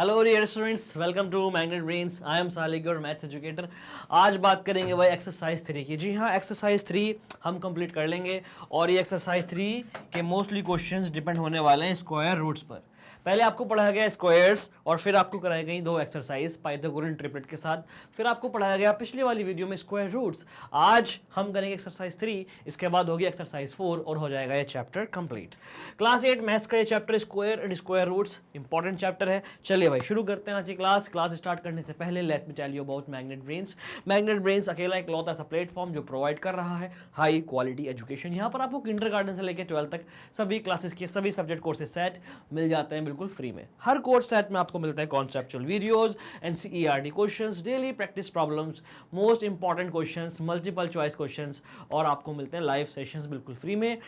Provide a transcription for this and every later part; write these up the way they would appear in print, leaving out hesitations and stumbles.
Hello dear students, welcome to Magnet Brains. I am Salik your maths educator. आज बात करेंगे भाई एक्सरसाइज 3 की। जी हाँ, एक्सरसाइज 3 हम कंप्लीट कर लेंगे और ये एक्सरसाइज 3 के मोस्टली क्वेश्चंस डिपेंड होने वाले हैं स्क्वायर रूट्स पर। पहले आपको पढ़ाया गया स्क्वायर्स और फिर आपको कराई गई दो एक्सरसाइज पाइथागोरन ट्रिपलेट के साथ। फिर आपको पढ़ाया गया पिछली वाली वीडियो में स्क्वायर रूट्स। आज हम करेंगे एक्सरसाइज 3, इसके बाद होगी एक्सरसाइज 4 और हो जाएगा ये चैप्टर कंप्लीट। क्लास 8 मैथ्स का ये chapter square and square roots important chapter है। चलिए भाई शुरू करते हैं आज की क्लास स्टार्ट करने से पहले let me tell you about Magnet Brains. Magnet Brains अकेला इकलौता ऐसा प्लेटफॉर्म जो प्रोवाइड कर रहा है हाई क्वालिटी एजुकेशन। यहाँ पर आपको किंडरगार्टन से लेकर 12 तक सभी क्लासेस के सभी सब्जेक्ट कोर्सेज सेट मिल जाते हैं बिल्कुल फ्री में। हर कोर्स सेट में आपको मिलता है conceptual videos, NCERT questions, daily practice problems, most important questions, multiple choice questions और आपको मिलते हैं लाइव सेशंस बिल्कुल फ्री में।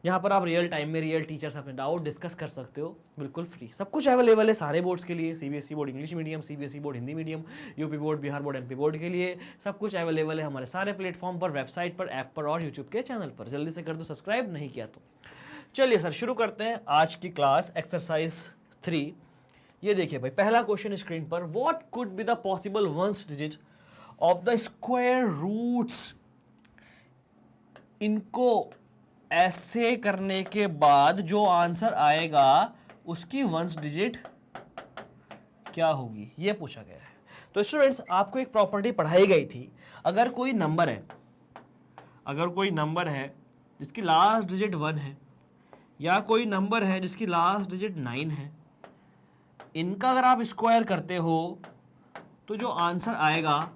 यहाँ पर आप रियल टाइम में रियल टीचर से अपने डाउट डिस्कस कर सकते हो बिल्कुल फ्री। सब कुछ अवेलेबल है सारे बोर्ड्स के लिए, CBSE board English medium, CBSE board Hindi medium, UP board, Bihar board, MP board के लिए सब कुछ अवेलेबल है हमारे सारे प्लेटफॉर्म पर, वेबसाइट पर, ऐप पर और यूट्यूब के चैनल पर। जल्दी से कर दो सब्सक्राइब नहीं किया तो। चलिए सर शुरू करते हैं आज की क्लास एक्सरसाइज 3। ये देखिए भाई, पहला क्वेश्चन स्क्रीन पर, what could be the possible ones digit of the square roots. इनको ऐसे करने के बाद जो आंसर आएगा उसकी वंस डिजिट क्या होगी, ये पूछा गया है। तो स्टूडेंट्स, आपको एक प्रॉपर्टी पढ़ाई गई थी, अगर कोई नंबर है जिसकी लास्ट डिजिट 1 है या कोई नंबर है जिसकी लास्ट डिजिट 9 है, इनका अगर आप स्क्वायर करते हो तो जो आंसर आएगा,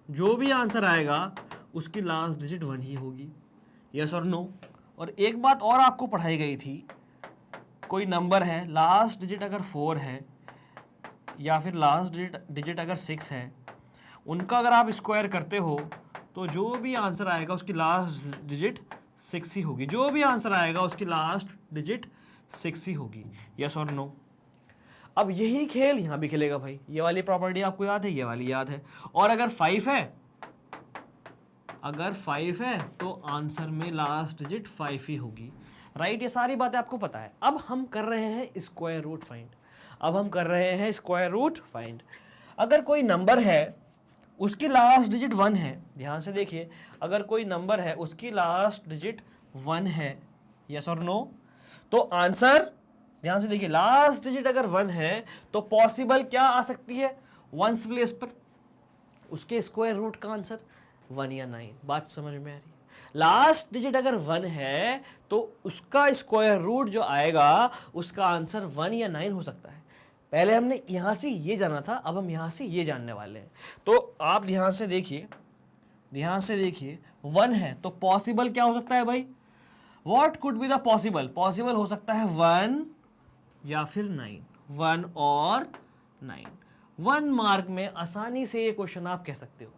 जो भी आंसर आएगा उसकी लास्ट डिजिट 1 ही होगी। यस और नो। और एक बात और आपको पढ़ाई गई थी, कोई नंबर है लास्ट डिजिट अगर 4 है या फिर लास्ट डिजिट अगर 6 है, उनका अगर आप स्क्वायर करते हो तो जो भी आंसर आएगा उसकी लास्ट डिजिट 6 ही होगी। जो भी आंसर आएगा उसकी लास्ट डिजिट 6 ही होगी। यस और नो। अब यही खेल यहां भी खेलेगा भाई। ये वाली प्रॉपर्टी आपको याद है, ये वाली याद है। और अगर 5 है तो आंसर में लास्ट डिजिट 5 ही होगी। राइट, ये सारी बातें आपको पता है। अब हम कर रहे हैं स्क्वायर रूट फाइंड। अगर कोई नंबर है उसकी लास्ट डिजिट 1 है, ध्यान से देखिए, अगर कोई नंबर है उसकी लास्ट डिजिट 1 है, यस और नो, तो आंसर, ध्यान से देखिए, लास्ट डिजिट अगर 1 है तो पॉसिबल क्या आ सकती है, वंस प्लेस पर उसके स्क्वायर रूट का आंसर 1 या 9। बात समझ में आ रही है? लास्ट डिजिट अगर 1 है तो उसका स्क्वायर रूट जो आएगा उसका आंसर 1 या 9 हो सकता है। पहले हमने यहां से ये जाना था, अब हम यहां से ये जानने वाले हैं। तो आप ध्यान से देखिए 1 है तो पॉसिबल क्या हो सकता है भाई, what could be the possible हो सकता है 1 या फिर 9, 1 और 9। 1 मार्क में आसानी से ये क्वेश्चन आप कह सकते हो।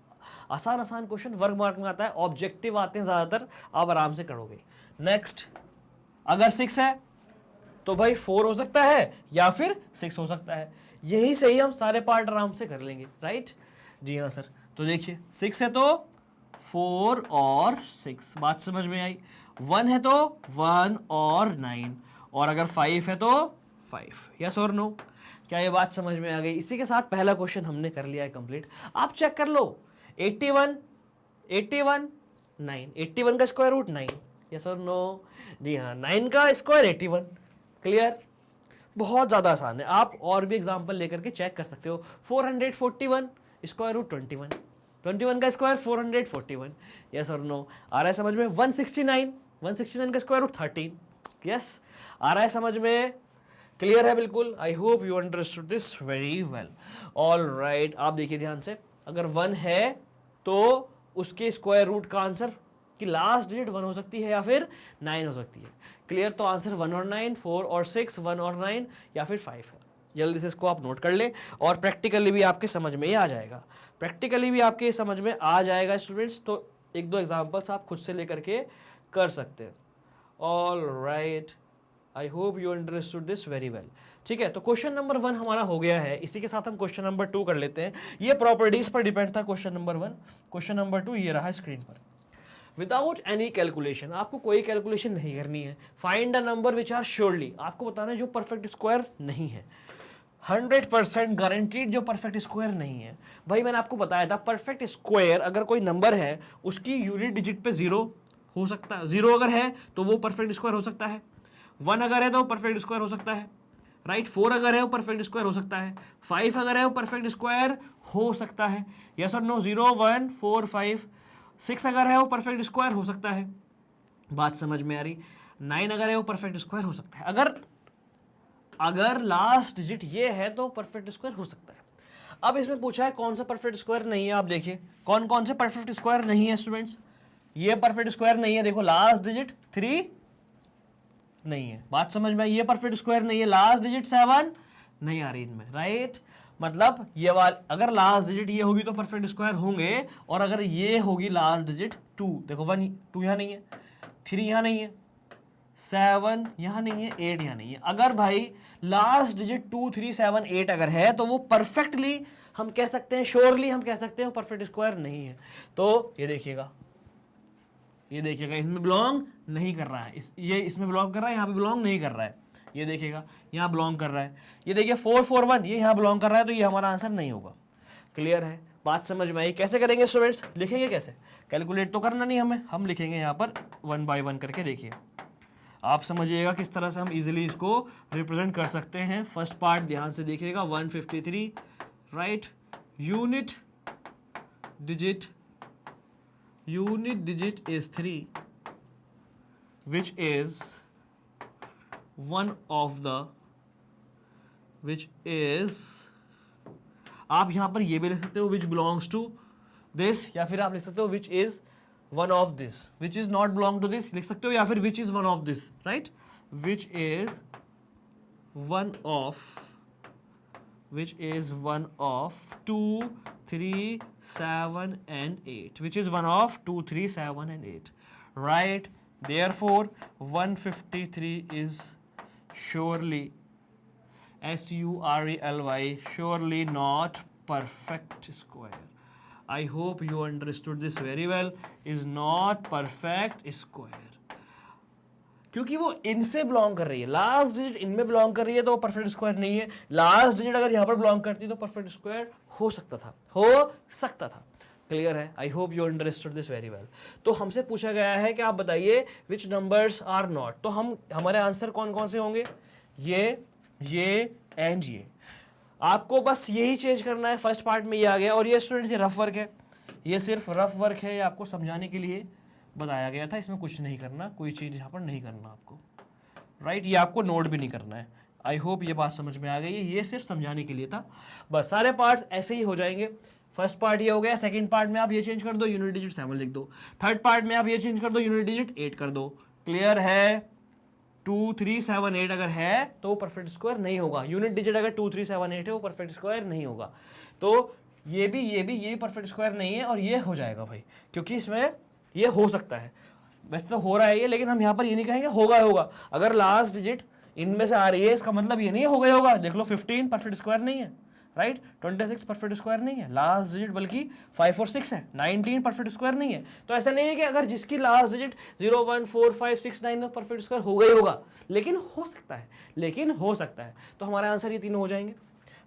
आसान क्वेश्चन 1 मार्क में आता है, ऑब्जेक्टिव आते हैं ज्यादातर, आप आराम से करोगे। नेक्स्ट, अगर 6 है तो भाई 4 हो सकता है या फिर 6 हो सकता है। यही सही, हम सारे पार्ट आराम से कर लेंगे। राइट, जी हाँ सर। तो देखिए 6 है तो 4 और 6, बात समझ में आई। 1 है तो 1 और 9, और अगर 5 है तो 5। यस और नो। क्या ये बात समझ में आ गई? इसी के साथ पहला क्वेश्चन हमने कर लिया है कंप्लीट। आप चेक कर लो, 81 9, 81 का स्क्वायर रूट 9। यस और नो? जी हाँ, 9 का स्क्वायर 81। क्लियर? बहुत ज्यादा आसान है। आप और भी एग्जांपल लेकर के चेक कर सकते हो। 441 स्क्वायर रूट 21, 21 का स्क्वायर 441। यस और नो? आ रहा है समझ में? 169 का स्क्वायर रूट 13। यस, आ रहा है समझ में? क्लियर है बिल्कुल? आई hope you understood this very well. All right, आप देखिए ध्यान से, अगर 1 है तो उसके स्क्वायर रूट का आंसर की लास्ट डिजिट 1 हो सकती है या फिर 9 हो सकती है। क्लियर? तो आंसर 1 और 9, 4 और 6, 1 और 9 या फिर 5 है। जल्दी से इसको आप नोट कर ले और प्रैक्टिकली भी आपके समझ में आ जाएगा। स्टूडेंट्स, तो एक दो एग्जांपल्स आप खुद से लेकर के कर सकते हैं। All right, I hope you understood this very well. ठीक है, तो क्वेश्चन नंबर 1 हमारा हो गया है। इसी के साथ हम क्वेश्चन नंबर 2 कर लेते हैं। ये प्रॉपर्टीज पर डिपेंड था क्वेश्चन नंबर 1। क्वेश्चन नंबर 2 ये रहा स्क्रीन पर। विदाउट एनी कैलकुलेशन, आपको कोई कैलकुलेशन नहीं करनी है। Find a number which are surely, आपको बताना है जो परफेक्ट स्क्वायर नहीं है। 100% गारंटीड जो परफेक्ट स्क्वायर नहीं है। भाई मैंने आपको बताया था परफेक्ट स्क्वायर अगर कोई नंबर है उसकी यूनिट डिजिट पे 0 हो सकता है, 0 अगर है तो वो परफेक्ट स्क्वायर हो सकता है, 1 अगर है तो परफेक्ट स्क्वायर हो सकता है, राइट, 4 अगर है वो परफेक्ट स्क्वायर हो सकता है, 5 अगर है वो परफेक्ट स्क्वायर हो सकता है, यस और नो, 0 1 4 5 6 अगर है वो परफेक्ट स्क्वायर हो सकता है, बात समझ में आ रही, 9 अगर है वो परफेक्ट स्क्वायर हो सकता है। अगर लास्ट डिजिट ये है तो परफेक्ट स्क्वायर हो सकता है। अब इसमें पूछा है कौन सा परफेक्ट स्क्वायर नहीं है, आप देखिए कौन कौन से परफेक्ट स्क्वायर नहीं है स्टूडेंट्स। ये परफेक्ट स्क्वायर नहीं है, देखो लास्ट डिजिट 3 नहीं है, बात समझ में आई, ये परफेक्ट स्क्वायर नहीं है, लास्ट डिजिट 7 नहीं आ रही इनमें, राइट, मतलब ये वाली अगर लास्ट डिजिट ये होगी तो परफेक्ट स्क्वायर होंगे, और अगर ये होगी लास्ट डिजिट 2, देखो 1 2 यहाँ नहीं है, 3 यहाँ नहीं है, 7 यहाँ नहीं है, 8 यहाँ नहीं है। अगर भाई लास्ट डिजिट 2 3 7 8 अगर है तो वो परफेक्टली हम कह सकते हैं, श्योरली हम कह सकते हैं वो परफेक्ट स्क्वायर नहीं है। तो ये देखिएगा इसमें बिलोंग नहीं कर रहा है, ये इसमें बिलोंग कर रहा है, यहाँ पे बिलोंग नहीं कर रहा है, ये देखिएगा यहाँ बिलोंग कर रहा है, ये देखिए 4 4 1 ये यहाँ बिलोंग कर रहा है, तो ये हमारा आंसर नहीं होगा। क्लियर है, बात समझ में आई। कैसे करेंगे स्टूडेंट्स, लिखेंगे कैसे, कैलकुलेट तो करना नहीं हमें, हम लिखेंगे यहाँ पर 1 बाय 1 करके। देखिए आप समझिएगा किस तरह से हम इजीली इसको रिप्रेजेंट कर सकते हैं। फर्स्ट पार्ट ध्यान से देखिएगा, 153, right, unit digit is 3, which is आप यहां पर ये भी लिख सकते हो which belongs to this, या फिर आप लिख सकते हो which is one of this, which is not belong to this लिख सकते हो, या फिर which is one of this, right, which is one of 2 3 7 and 8, which is one of 2 3 7 and 8, right, therefore 153 is surely surely not perfect square. I hope you understood this very well, is not perfect square, क्योंकि वो इनसे belong कर रही है, last digit इनमें belong कर रही है तो वो परफेक्ट स्क्वायर नहीं है, लास्ट डिजिट अगर यहाँ पर बिलोंग करती तो परफेक्ट स्क्वायर हो सकता था। क्लियर है, आई hope you understood this very well. तो हमसे पूछा गया है कि आप बताइए विच नंबर्स आर नॉट, तो हमारे आंसर कौन कौन से होंगे, ये एंड ये। आपको बस यही चेंज करना है, फर्स्ट पार्ट में ये आ गया, और ये स्टूडेंट्स ये रफ वर्क है, ये सिर्फ रफ वर्क है, ये आपको समझाने के लिए बताया गया था, इसमें कुछ नहीं करना, कोई चीज़ यहाँ पर नहीं करना आपको, राइट, ये आपको नोट भी नहीं करना है। आई होप ये बात समझ में आ गई है, ये सिर्फ समझाने के लिए था, बस सारे पार्ट्स ऐसे ही हो जाएंगे। फर्स्ट पार्ट ये हो गया, सेकंड पार्ट में आप ये चेंज कर दो, यूनिट डिजिट 7 लिख दो, थर्ड पार्ट में आप ये चेंज कर दो, यूनिट डिजिट 8 कर दो। क्लियर है, 2 3 7 8 अगर है तो वो परफेक्ट स्क्वायर नहीं होगा, यूनिट डिजिट अगर 2 3 7 8 है वो परफेक्ट स्क्वायर नहीं होगा। तो ये भी परफेक्ट स्क्वायर नहीं है, और ये हो जाएगा भाई, क्योंकि इसमें ये हो सकता है, वैसे तो हो रहा है ये, लेकिन हम यहाँ पर ये नहीं कहेंगे होगा। अगर लास्ट डिजिट इनमें से आ रही है इसका मतलब ये नहीं होगा, देख लो 15 परफेक्ट स्क्वायर नहीं है, राइट, 26 परफेक्ट स्क्वायर नहीं है लास्ट डिजिट, बल्कि 5 और 6 है, 19 परफेक्ट स्क्वायर नहीं है। तो ऐसा नहीं है कि अगर जिसकी लास्ट डिजिट 0 1 4 5 6 9 परफेक्ट स्क्वायर होगा, लेकिन हो सकता है, तो हमारा आंसर ये तीनों हो जाएंगे,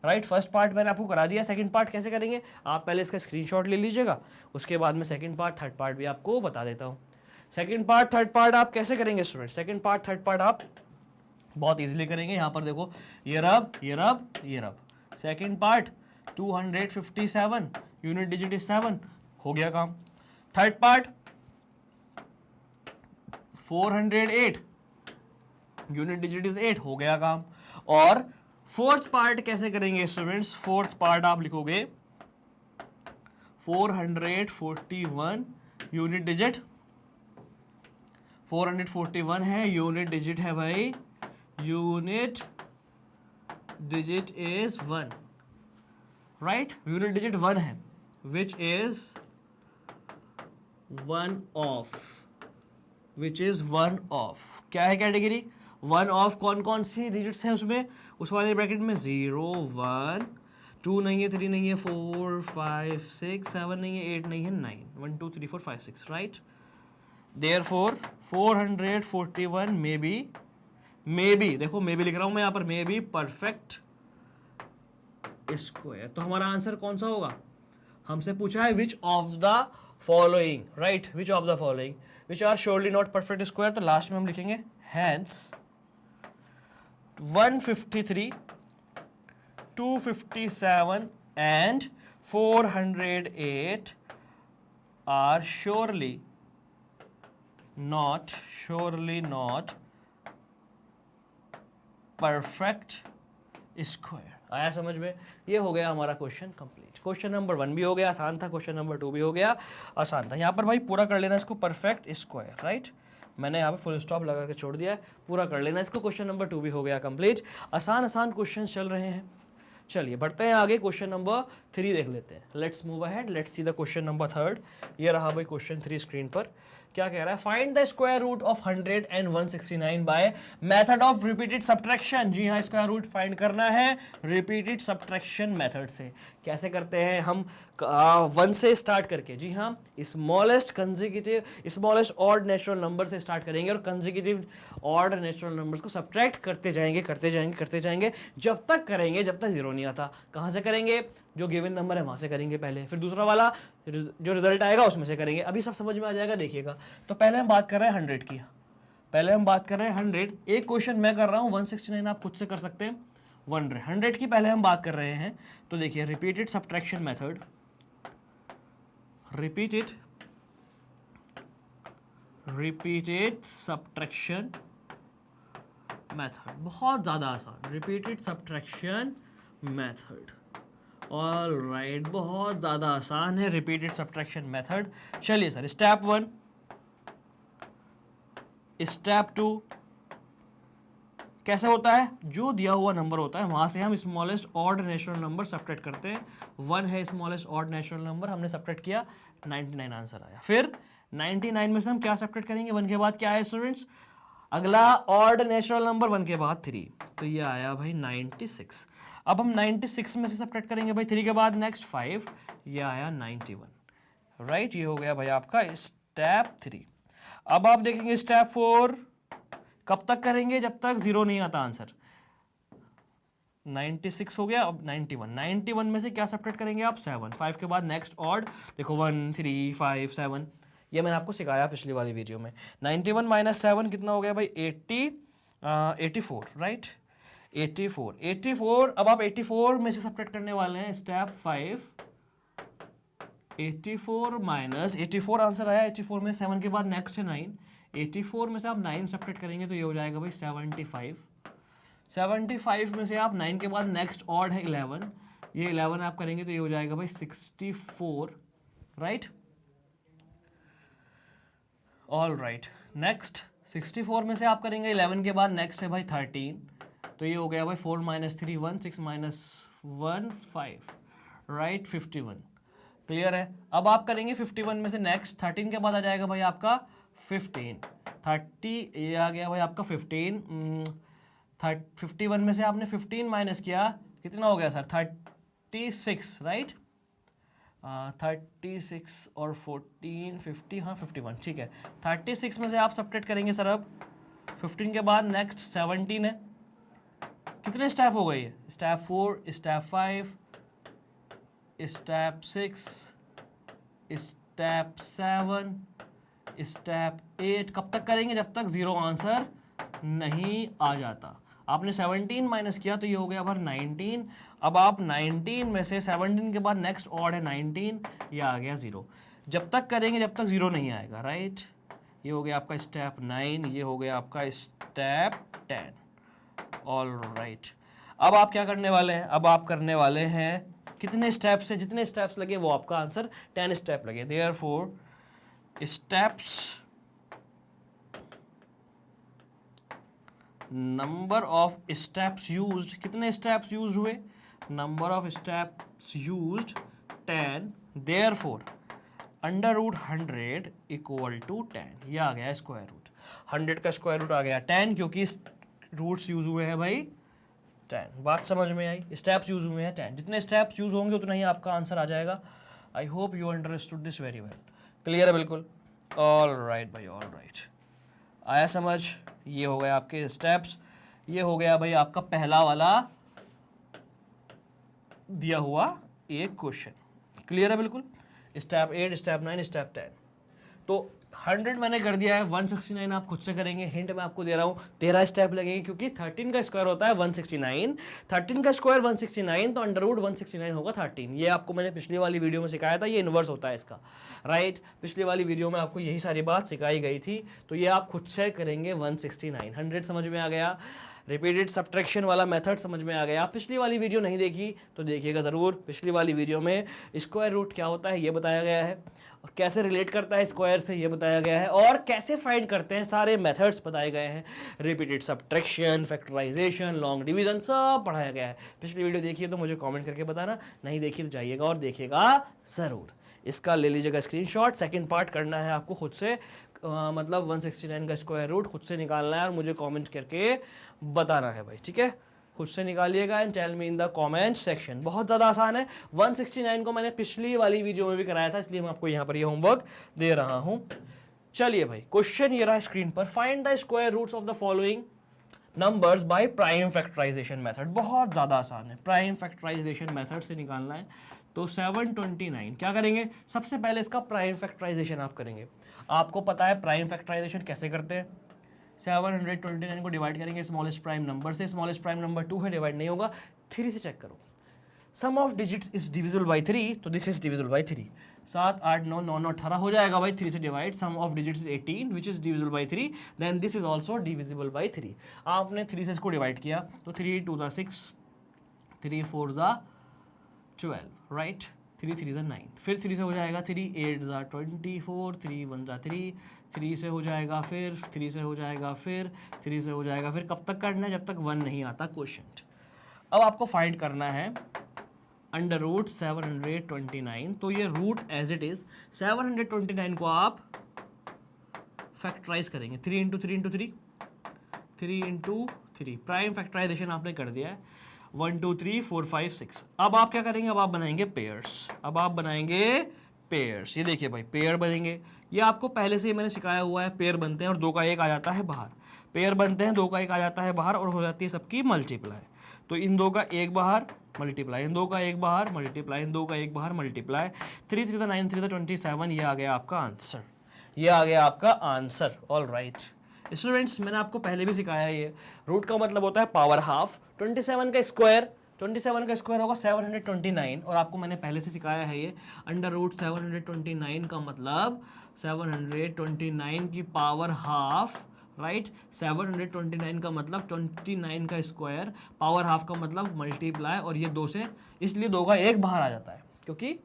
राइट। फर्स्ट पार्ट मैंने आपको करा दिया, सेकंड पार्ट कैसे करेंगे आप पहले इसका स्क्रीनशॉट ले लीजिएगा, उसके बाद में सेकंड पार्ट थर्ड पार्ट भी आपको बता देता हूँ। सेकंड पार्ट थर्ड पार्ट आप कैसे करेंगे student, second part third part आप बहुत इजीली करेंगे। यहाँ पर देखो ये रब second part 257 unit digit is 7 हो गया काम। Third part 408 unit digit is 8 हो गया काम। और फोर्थ पार्ट कैसे करेंगे स्टूडेंट्स, फोर्थ पार्ट आप लिखोगे 441 यूनिट डिजिट, 441 है यूनिट डिजिट है भाई, unit digit is 1, right, unit digit 1 है, विच इज वन ऑफ, क्या है कैटेगरी, वन ऑफ। कौन कौन सी डिजिट्स हैं उसमें, उस वाले ब्रैकेट में 0 1 2 नहीं है, 3 नहीं है, 4 5 6 7 नहीं है, 8 नहीं है, 9 1 2 3 4 5 6, राइट। देयरफॉर 441 मे बी देखो मे बी लिख रहा हूं मैं यहाँ पर, मे बी परफेक्ट स्क्वायर। तो हमारा आंसर कौन सा होगा? हमसे पूछा है which of the following, right, which of the following which are surely not perfect square. तो लास्ट में हम लिखेंगे hence 153, 257 and 408 are surely not perfect square। आया समझ में? ये हो गया हमारा क्वेश्चन कंप्लीट। क्वेश्चन नंबर 1 भी हो गया, आसान था। क्वेश्चन नंबर 2 भी हो गया, आसान था। यहाँ पर भाई पूरा कर लेना इसको, परफेक्ट स्क्वायर, राइट। मैंने यहाँ पे फुल स्टॉप लगा के छोड़ दिया है, पूरा कर लेना इसको। क्वेश्चन नंबर 2 भी हो गया कंप्लीट। आसान क्वेश्चन चल रहे हैं। चलिए बढ़ते हैं आगे, क्वेश्चन नंबर 3 देख लेते हैं। Let's move ahead, let's see the question number 3। ये रहा भाई क्वेश्चन 3 स्क्रीन पर। क्या कह रहा है? Find the square root of 100 and 169 by method of repeated subtraction. जी हाँ, स्क्वायर रूट फाइंड करना है रिपीटेड सब्ट्रैक्शन मेथड से। कैसे करते हैं हम? 1 से स्टार्ट करके, जी हाँ, स्मॉलेस्ट ऑड नेचुरल नंबर से स्टार्ट करेंगे और कंसेक्यूटिव ऑड नेचुरल नंबर्स को सब्ट्रैक्ट करते जाएंगे जब तक करेंगे जब तक जीरो नहीं आता। कहाँ से करेंगे? जो गिवन नंबर है वहां से करेंगे पहले, फिर दूसरा वाला जो रिजल्ट आएगा उसमें से करेंगे। अभी सब समझ में आ जाएगा, देखिएगा। तो पहले हम बात कर रहे हैं 100 की। पहले हम बात कर रहे हैं 100। एक क्वेश्चन मैं कर रहा हूँ, 169 आप खुद से कर सकते हैं। 100 की पहले हम बात कर रहे हैं। तो देखिए, repeated subtraction method, repeated subtraction method, बहुत ज़्यादा आसान। Repeated subtraction method, all right, बहुत ज़्यादा आसान है रिपीटेड सब्ट्रैक्शन मेथड। चलिए सर, स्टेप 1, स्टेप 2 कैसे होता है? जो दिया हुआ नंबर होता है वहां से हम smallest odd natural number subtract करते हैं। 1 है स्मॉलेस्ट ऑड नेचुरल नंबर, हमने सब्ट्रैक्ट किया, 99 आंसर आया। फिर 99 में से हम क्या सब्ट्रैक्ट करेंगे? 1 के बाद क्या है स्टूडेंट्स? अगला ऑड नेचुरल नंबर 1 के बाद 3, तो ये आया भाई 96। अब हम 96 में से सब्ट्रैक्ट करेंगे भाई 3 के बाद नेक्स्ट 5, ये आया 91, राइट। ये हो गया भाई आपका स्टेप 3। अब आप देखेंगे स्टेप 4 कब तक करेंगे? जब तक 0 नहीं आता आंसर। 96 हो गया, अब 91 में से क्या सब्ट्रैक्ट करेंगे आप? 7। 5 के बाद नेक्स्ट ऑड, देखो 1 3 5 7, ये मैंने आपको सिखाया पिछली वाली वीडियो में। 91 माइनस 7 कितना हो गया भाई? 84, राइट। 84। अब आप 84 में से सब्ट्रैक्ट करने वाले हैं स्टेप 5। 84 माइनस 84 आंसर आया। 84 में 7 के बाद नेक्स्ट है 9। 84 में से आप 9 सब्ट्रैक्ट करेंगे तो ये हो जाएगा भाई 75। 75 में से आप 9 के बाद नेक्स्ट ऑड है 11, ये 11 आप करेंगे तो ये हो जाएगा भाई 64, राइट। ऑल राइट, नेक्स्ट 64 में से आप करेंगे 11 के बाद नेक्स्ट है भाई 13, तो ये हो गया भाई 4 माइनस 3 1, 6 माइनस 1 5, राइट, 51। क्लियर है? अब आप करेंगे 51 में से नेक्स्ट 13 के बाद आ जाएगा भाई आपका 15, 30, ये आ गया भाई आपका 15। 51 में से आपने 15 माइनस किया, कितना हो गया सर? 36, राइट। 36 और 14 50, हाँ 51, ठीक है। 36 में से आप सब्ट्रैक्ट करेंगे सर अब 15 के बाद नेक्स्ट 17 है। कितने स्टेप हो गए? Step 4, step 5, step 6, step 7, step 8। कब तक करेंगे? जब तक 0 आंसर नहीं आ जाता। आपने 17 माइनस किया तो ये हो गया बार 19। अब आप 19 में से 17 के बाद नेक्स्ट ऑड है 19, ये आ गया 0। जब तक करेंगे जब तक 0 नहीं आएगा, राइट। ये हो गया आपका स्टेप 9, ये हो गया आपका स्टेप 10। ऑल राइट, अब आप क्या करने वाले हैं? अब आप करने वाले हैं कितने स्टेप्स है? जितने स्टेप्स लगे वो आपका आंसर, 10 स्टेप लगे। Therefore steps, number of steps used, कितने स्टेप्स यूज हुए? Number of steps used 10, therefore under root 100 equal to 10। ये आ गया स्क्वायर रूट, 100 का स्क्वायर रूट आ गया 10, क्योंकि रूट्स यूज हुए हैं भाई 10। बात समझ में आई? स्टेप्स यूज हुए हैं 10, जितने स्टेप्स यूज होंगे उतना ही आपका आंसर आ जाएगा। आई hope you understood this very well. Clear है? बिल्कुल। ऑल राइट भाई, ऑल राइट, आया समझ? ये हो गया आपके स्टेप्स। ये हो गया भाई आपका पहला वाला दिया हुआ एक क्वेश्चन। क्लियर है बिल्कुल। Step 8, step 9, step 10। तो 100 मैंने कर दिया है, 169 आप खुद से करेंगे। हिंट मैं आपको दे रहा हूँ 13 स्टेप लगेंगे, क्योंकि 13 का स्क्वायर होता है 169, 13 का स्क्वायर 169, तो अंडर रूट 169 होगा 13। ये आपको मैंने पिछली वाली वीडियो में सिखाया था, ये इन्वर्स होता है इसका, राइट। पिछली वाली वीडियो में आपको यही सारी बात सिखाई गई थी। तो ये आप खुद से करेंगे 169। 100 समझ में आ गया। रिपीटेड सब्ट्रैक्शन वाला मेथड समझ में आ गया। पिछली वाली वीडियो नहीं देखी तो देखिएगा ज़रूर। पिछली वाली वीडियो में स्क्वायर रूट क्या होता है ये बताया गया है, और कैसे रिलेट करता है स्क्वायर से ये बताया गया है, और कैसे फाइंड करते हैं सारे मेथड्स बताए गए हैं। Repeated subtraction, factorization, long division सब पढ़ाया गया है। पिछली वीडियो देखिए तो मुझे कमेंट करके बताना, नहीं देखी तो जाइएगा और देखिएगा ज़रूर। इसका ले लीजिएगा स्क्रीनशॉट। सेकंड पार्ट करना है आपको खुद से, मतलब 169 का स्क्वायर रूट खुद से निकालना है और मुझे कमेंट करके बताना है भाई, ठीक है। खुद से निकालिएगा and tell me in the comment section. बहुत ज़्यादा आसान है। 169 को मैंने पिछली वाली वीडियो में भी कराया था, इसलिए मैं आपको यहाँ पर ये होमवर्क दे रहा हूँ। चलिए भाई, क्वेश्चन ये रहा स्क्रीन पर। Find the square roots of the following numbers by prime factorization method. बहुत ज़्यादा आसान है, प्राइम फैक्टराइजेशन मेथड से निकालना है। तो 729 क्या करेंगे, सबसे पहले इसका प्राइम फैक्टराइजेशन आप करेंगे। आपको पता है प्राइम फैक्टराइजेशन कैसे करते हैं। 729 को डिवाइड करेंगे स्मॉलेस्ट प्राइम नंबर से। स्मॉलेस्ट प्राइम नंबर 2 है, डिवाइड नहीं होगा। 3 से चेक करो। Sum of digits is divisible by 3, तो दिस इज डिविजिबल बाई 3। 7, 8, 9, 9, 18 हो जाएगा भाई 3 से divide. Sum of digits is 18 which is divisible by 3, then this is also divisible by 3। आपने 3 से इसको डिवाइड किया तो 3 2 ज़ा 6, 3 4 ज़ा 12, राइट। 3 3 ज़ा 9, फिर 3 से हो जाएगा 3 8 ज़ा 24, 3 1 ज़ा 3, 3 से हो जाएगा, फिर 3 से हो जाएगा, फिर 3 से हो जाएगा। फिर कब तक करना है, जब तक 1 नहीं आता क्वोशिएंट। अब आपको फाइंड करना है अंडर रूट 729। तो ये रूट एज इट इज 729 को आप फैक्टराइज करेंगे। 3 into 3 into 3, 3 into 3, prime factorization आपने कर दिया है। 1 2 3 4 5 6। अब आप क्या करेंगे, अब आप बनाएंगे पेयर्स। अब आप बनाएंगे पेयर्स। ये देखिए भाई, पेयर बनेंगे। ये आपको पहले से ही मैंने सिखाया हुआ है। पेयर बनते हैं और 2 का 1 आ जाता है बाहर। पेयर बनते हैं, 2 का 1 आ जाता है बाहर, और हो जाती है सबकी मल्टीप्लाई। तो इन 2 का 1 बाहर, मल्टीप्लाई, इन 2 का 1 बाहर, मल्टीप्लाई, इन 2 का 1 बाहर, मल्टीप्लाई। 3 3 9, 3 27। ये आ गया आपका आंसर। ये आ गया आपका आंसर। ऑल राइट स्टूडेंट्स, मैंने आपको पहले भी सिखाया है। ये रूट का मतलब होता है पावर हाफ। 27 का स्क्वायर, 27 का स्क्वायर होगा 729, और आपको मैंने पहले से सिखाया है ये। अंडर रूट 729 का मतलब 729 की पावर हाफ, राइट। 729 का मतलब 29 का स्क्वायर, पावर हाफ का मतलब मल्टीप्लाई, और ये 2 से, इसलिए 2 का 1 बाहर आ जाता है, क्योंकि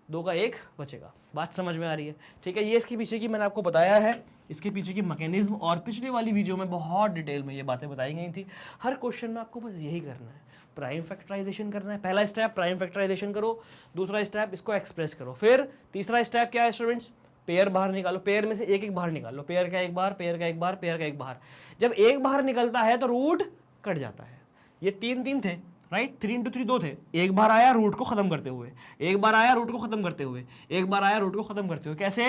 2 का 1 बचेगा। बात समझ में आ रही है, ठीक है। ये इसके पीछे की मैंने आपको बताया है, इसके पीछे की मैकेनिज्म, और पिछली वाली वीडियो में बहुत डिटेल में ये बातें बताई गई थी। हर क्वेश्चन में आपको बस यही करना है, प्राइम फैक्टराइजेशन करना है। पहला स्टेप प्राइम फैक्टराइजेशन करो, दूसरा स्टेप इसको एक्सप्रेस करो, फिर तीसरा स्टेप क्या है स्टूडेंट्स, पेयर बाहर निकालो। पेयर में से एक एक बाहर निकालो। पेयर का 1 बाहर, पेयर का 1 बाहर, पेयर का 1 बाहर। जब 1 बाहर निकलता है तो रूट कट जाता है। ये 3 3 थे, राइट। 3 इंटू 3 2 थे। 1 बार आया रूट को खत्म करते हुए, 1 बार आया रूट को खत्म करते हुए, 1 बार आया रूट को खत्म करते हुए। कैसे,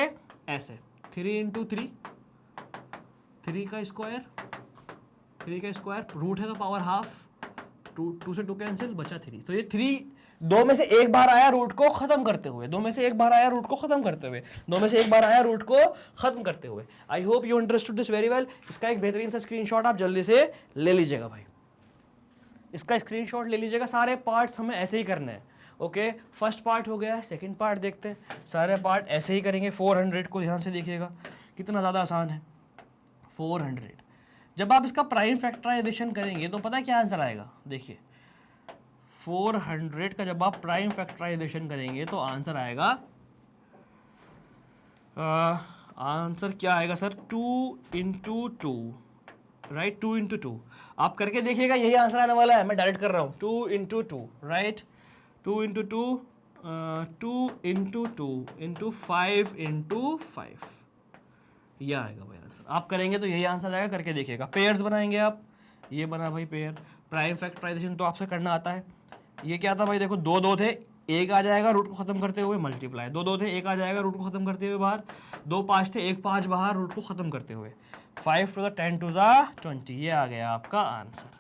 ऐसे 3 इंटू 3, 3 का स्क्वायर, 3 का स्क्वायर, रूट है तो पावर हाफ, 2 से 2 कैंसिल, बचा 3। तो ये 3, 2 में से 1 बार आया रूट को खत्म करते हुए, 2 में से 1 बार आया रूट को खत्म करते हुए, 2 में से 1 बार आया रूट को खत्म करते हुए। आई hope you understood this very well. इसका एक बेहतरीन सा स्क्रीनशॉट आप जल्दी से ले लीजिएगा भाई। इसका स्क्रीनशॉट ले लीजिएगा। सारे पार्ट्स हमें ऐसे ही करने हैं, ओके। फर्स्ट पार्ट हो गया है, सेकंड पार्ट देखते हैं। सारे पार्ट ऐसे ही करेंगे। 400 को ध्यान से देखिएगा, कितना ज़्यादा आसान है। 400 जब आप इसका प्राइम फैक्टराइजेशन करेंगे तो पता है क्या आंसर आएगा, देखिए। 400 का जब आप प्राइम फैक्टराइजेशन करेंगे तो आंसर आएगा, आंसर क्या आएगा सर, 2 इंटू 2, राइट। 2 इंटू 2 आप करके देखिएगा, यही आंसर आने वाला है। मैं डायरेक्ट कर रहा हूँ। 2 into 2, right. 2 into 2, 2 into 2 into 5 into 5, यह आएगा भाई आंसर। आप करेंगे तो यही आंसर आएगा, करके देखिएगा। पेयर्स बनाएंगे आप, ये बना भाई पेयर। प्राइम फैक्टराइजेशन तो आपसे करना आता है। ये क्या था भाई, देखो 2 2 थे, 1 आ जाएगा रूट को खत्म करते हुए, मल्टीप्लाई। 2 2 थे, 1 आ जाएगा रूट को खत्म करते हुए बाहर। 2 5 थे, 1 5 बाहर रूट को खत्म करते हुए। 5 टू द 10 टू द 20, ये आ गया आपका आंसर।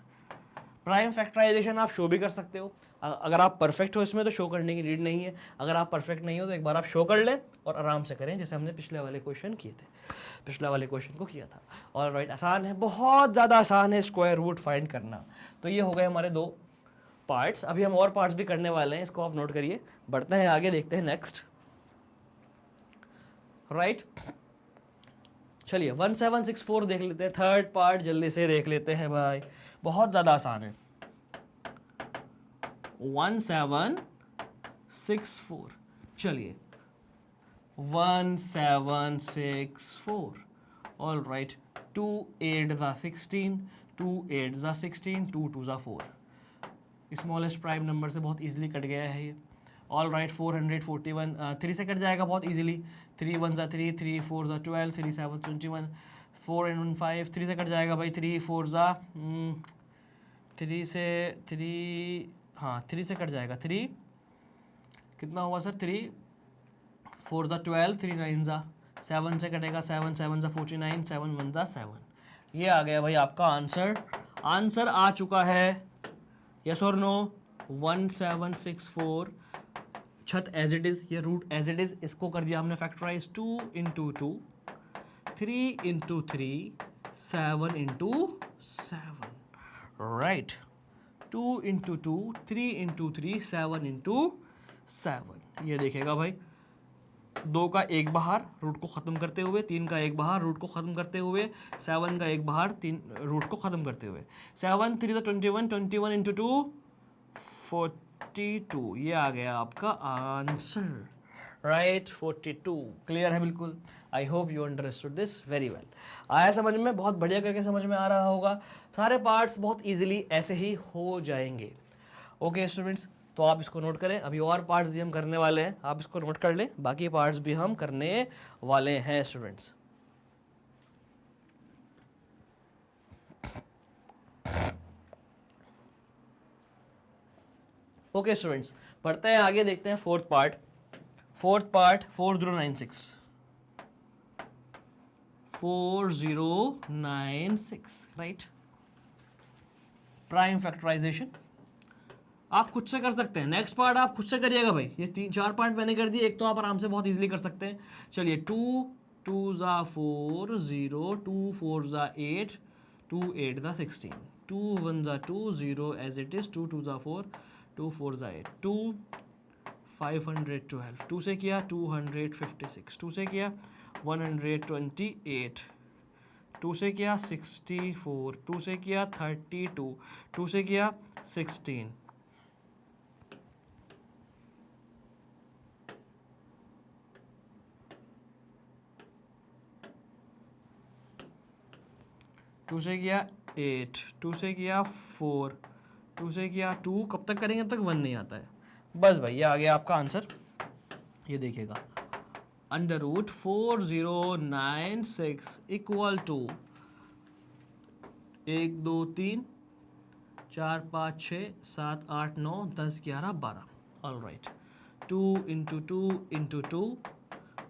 प्राइम फैक्टराइजेशन आप शो भी कर सकते हो, अगर आप परफेक्ट हो इसमें तो शो करने की नीड नहीं है, अगर आप परफेक्ट नहीं हो तो एक बार आप शो कर लें और आराम से करें, जैसे हमने पिछले वाले क्वेश्चन किए थे, पिछले वाले क्वेश्चन को किया था। और राइट, आसान है, बहुत ज़्यादा आसान है स्क्वायर रूट फाइंड करना। तो ये हो गए हमारे 2 पार्ट्स। अभी हम और पार्ट्स भी करने वाले हैं, इसको आप नोट करिए। बढ़ते हैं आगे, देखते हैं नेक्स्ट। राइट, चलिए 1764 देख लेते हैं, थर्ड पार्ट जल्दी से देख लेते हैं भाई, बहुत ज़्यादा आसान है। 1764, चलिए 1764, ऑल राइट। 2 8 ज़ा 16, 2 8 ज़ा 16, 2 2 ज़ा 4। स्मॉलेस्ट प्राइम नंबर से बहुत इजीली कट गया है ये। ऑल राइट, 441 3 से कट जाएगा बहुत इजीली। 3 1 ज़ा 3, 3 4 ज़ा 12, 3 7 21, 4 and 1 5, 3 से कट जाएगा भाई। 3 4 ज़ा 3 से 3, हाँ 3 से कट जाएगा। 3 कितना हुआ सर? 3 4 ज़ा 12, 3 9 ज़ा 7 से कटेगा। 7 7 ज़ा 49, 7 1 ज़ा 7। ये आ गया भाई आपका आंसर। आंसर आ चुका है, यस और नो? 1764 छत एज इट इज, ये रूट एज इट इज, इसको कर दिया हमने factorize. 2 into 2, 3 into 3, 7 into 7, right. 2 into 2, 3 into 3, 7 into 7। ये देखेगा भाई, 2 का एक बाहर रूट को ख़त्म करते हुए, 3 का एक बाहर रूट को ख़त्म करते हुए, 7 का एक बाहर 3 रूट को ख़त्म करते हुए। 7 3 21, 21 into 2 42। ये आ गया आपका आंसर, राइट 42। क्लियर है बिल्कुल? आई hope you understood this very well. आया समझ में? बहुत बढ़िया करके समझ में आ रहा होगा। सारे पार्ट्स बहुत ईजिली ऐसे ही हो जाएंगे। ओके स्टूडेंट्स, तो आप इसको नोट करें। अभी और पार्ट्स भी हम करने वाले हैं, आप इसको नोट कर लें। बाकी पार्ट्स भी हम करने वाले हैं स्टूडेंट्स। ओके स्टूडेंट्स, पढ़ते हैं आगे, देखते हैं fourth part. 4096, 4096, right. Prime factorization आप खुद से कर सकते हैं। नेक्स्ट पार्ट आप खुद से करिएगा भाई। ये 3-4 पार्ट मैंने कर दिए, एक तो आप आराम से बहुत इजीली कर सकते हैं। चलिए 2 2 ज़ा 4 0, 2 4 ज़ा 8, 2 8 ज़ा 16, 2 1 ज़ा 2 0 एज इट इज़, 2 2 ज़ा 4, 2 4 ज़ा 8, 2 512, 2 से किया 256, 2 से किया 128, 2 से किया 64, 2 से किया 32, 2 से किया 16, 2 से किया 8, 2 से किया 4, 2 से किया 2। कब तक करेंगे? अब तक 1 नहीं आता है। बस भाई ये आ गया आपका आंसर। ये देखिएगा, √4096 equal to 1 2 3 4 5 6 7 8 9 10 11 12। All right, 2 into 2 into 2,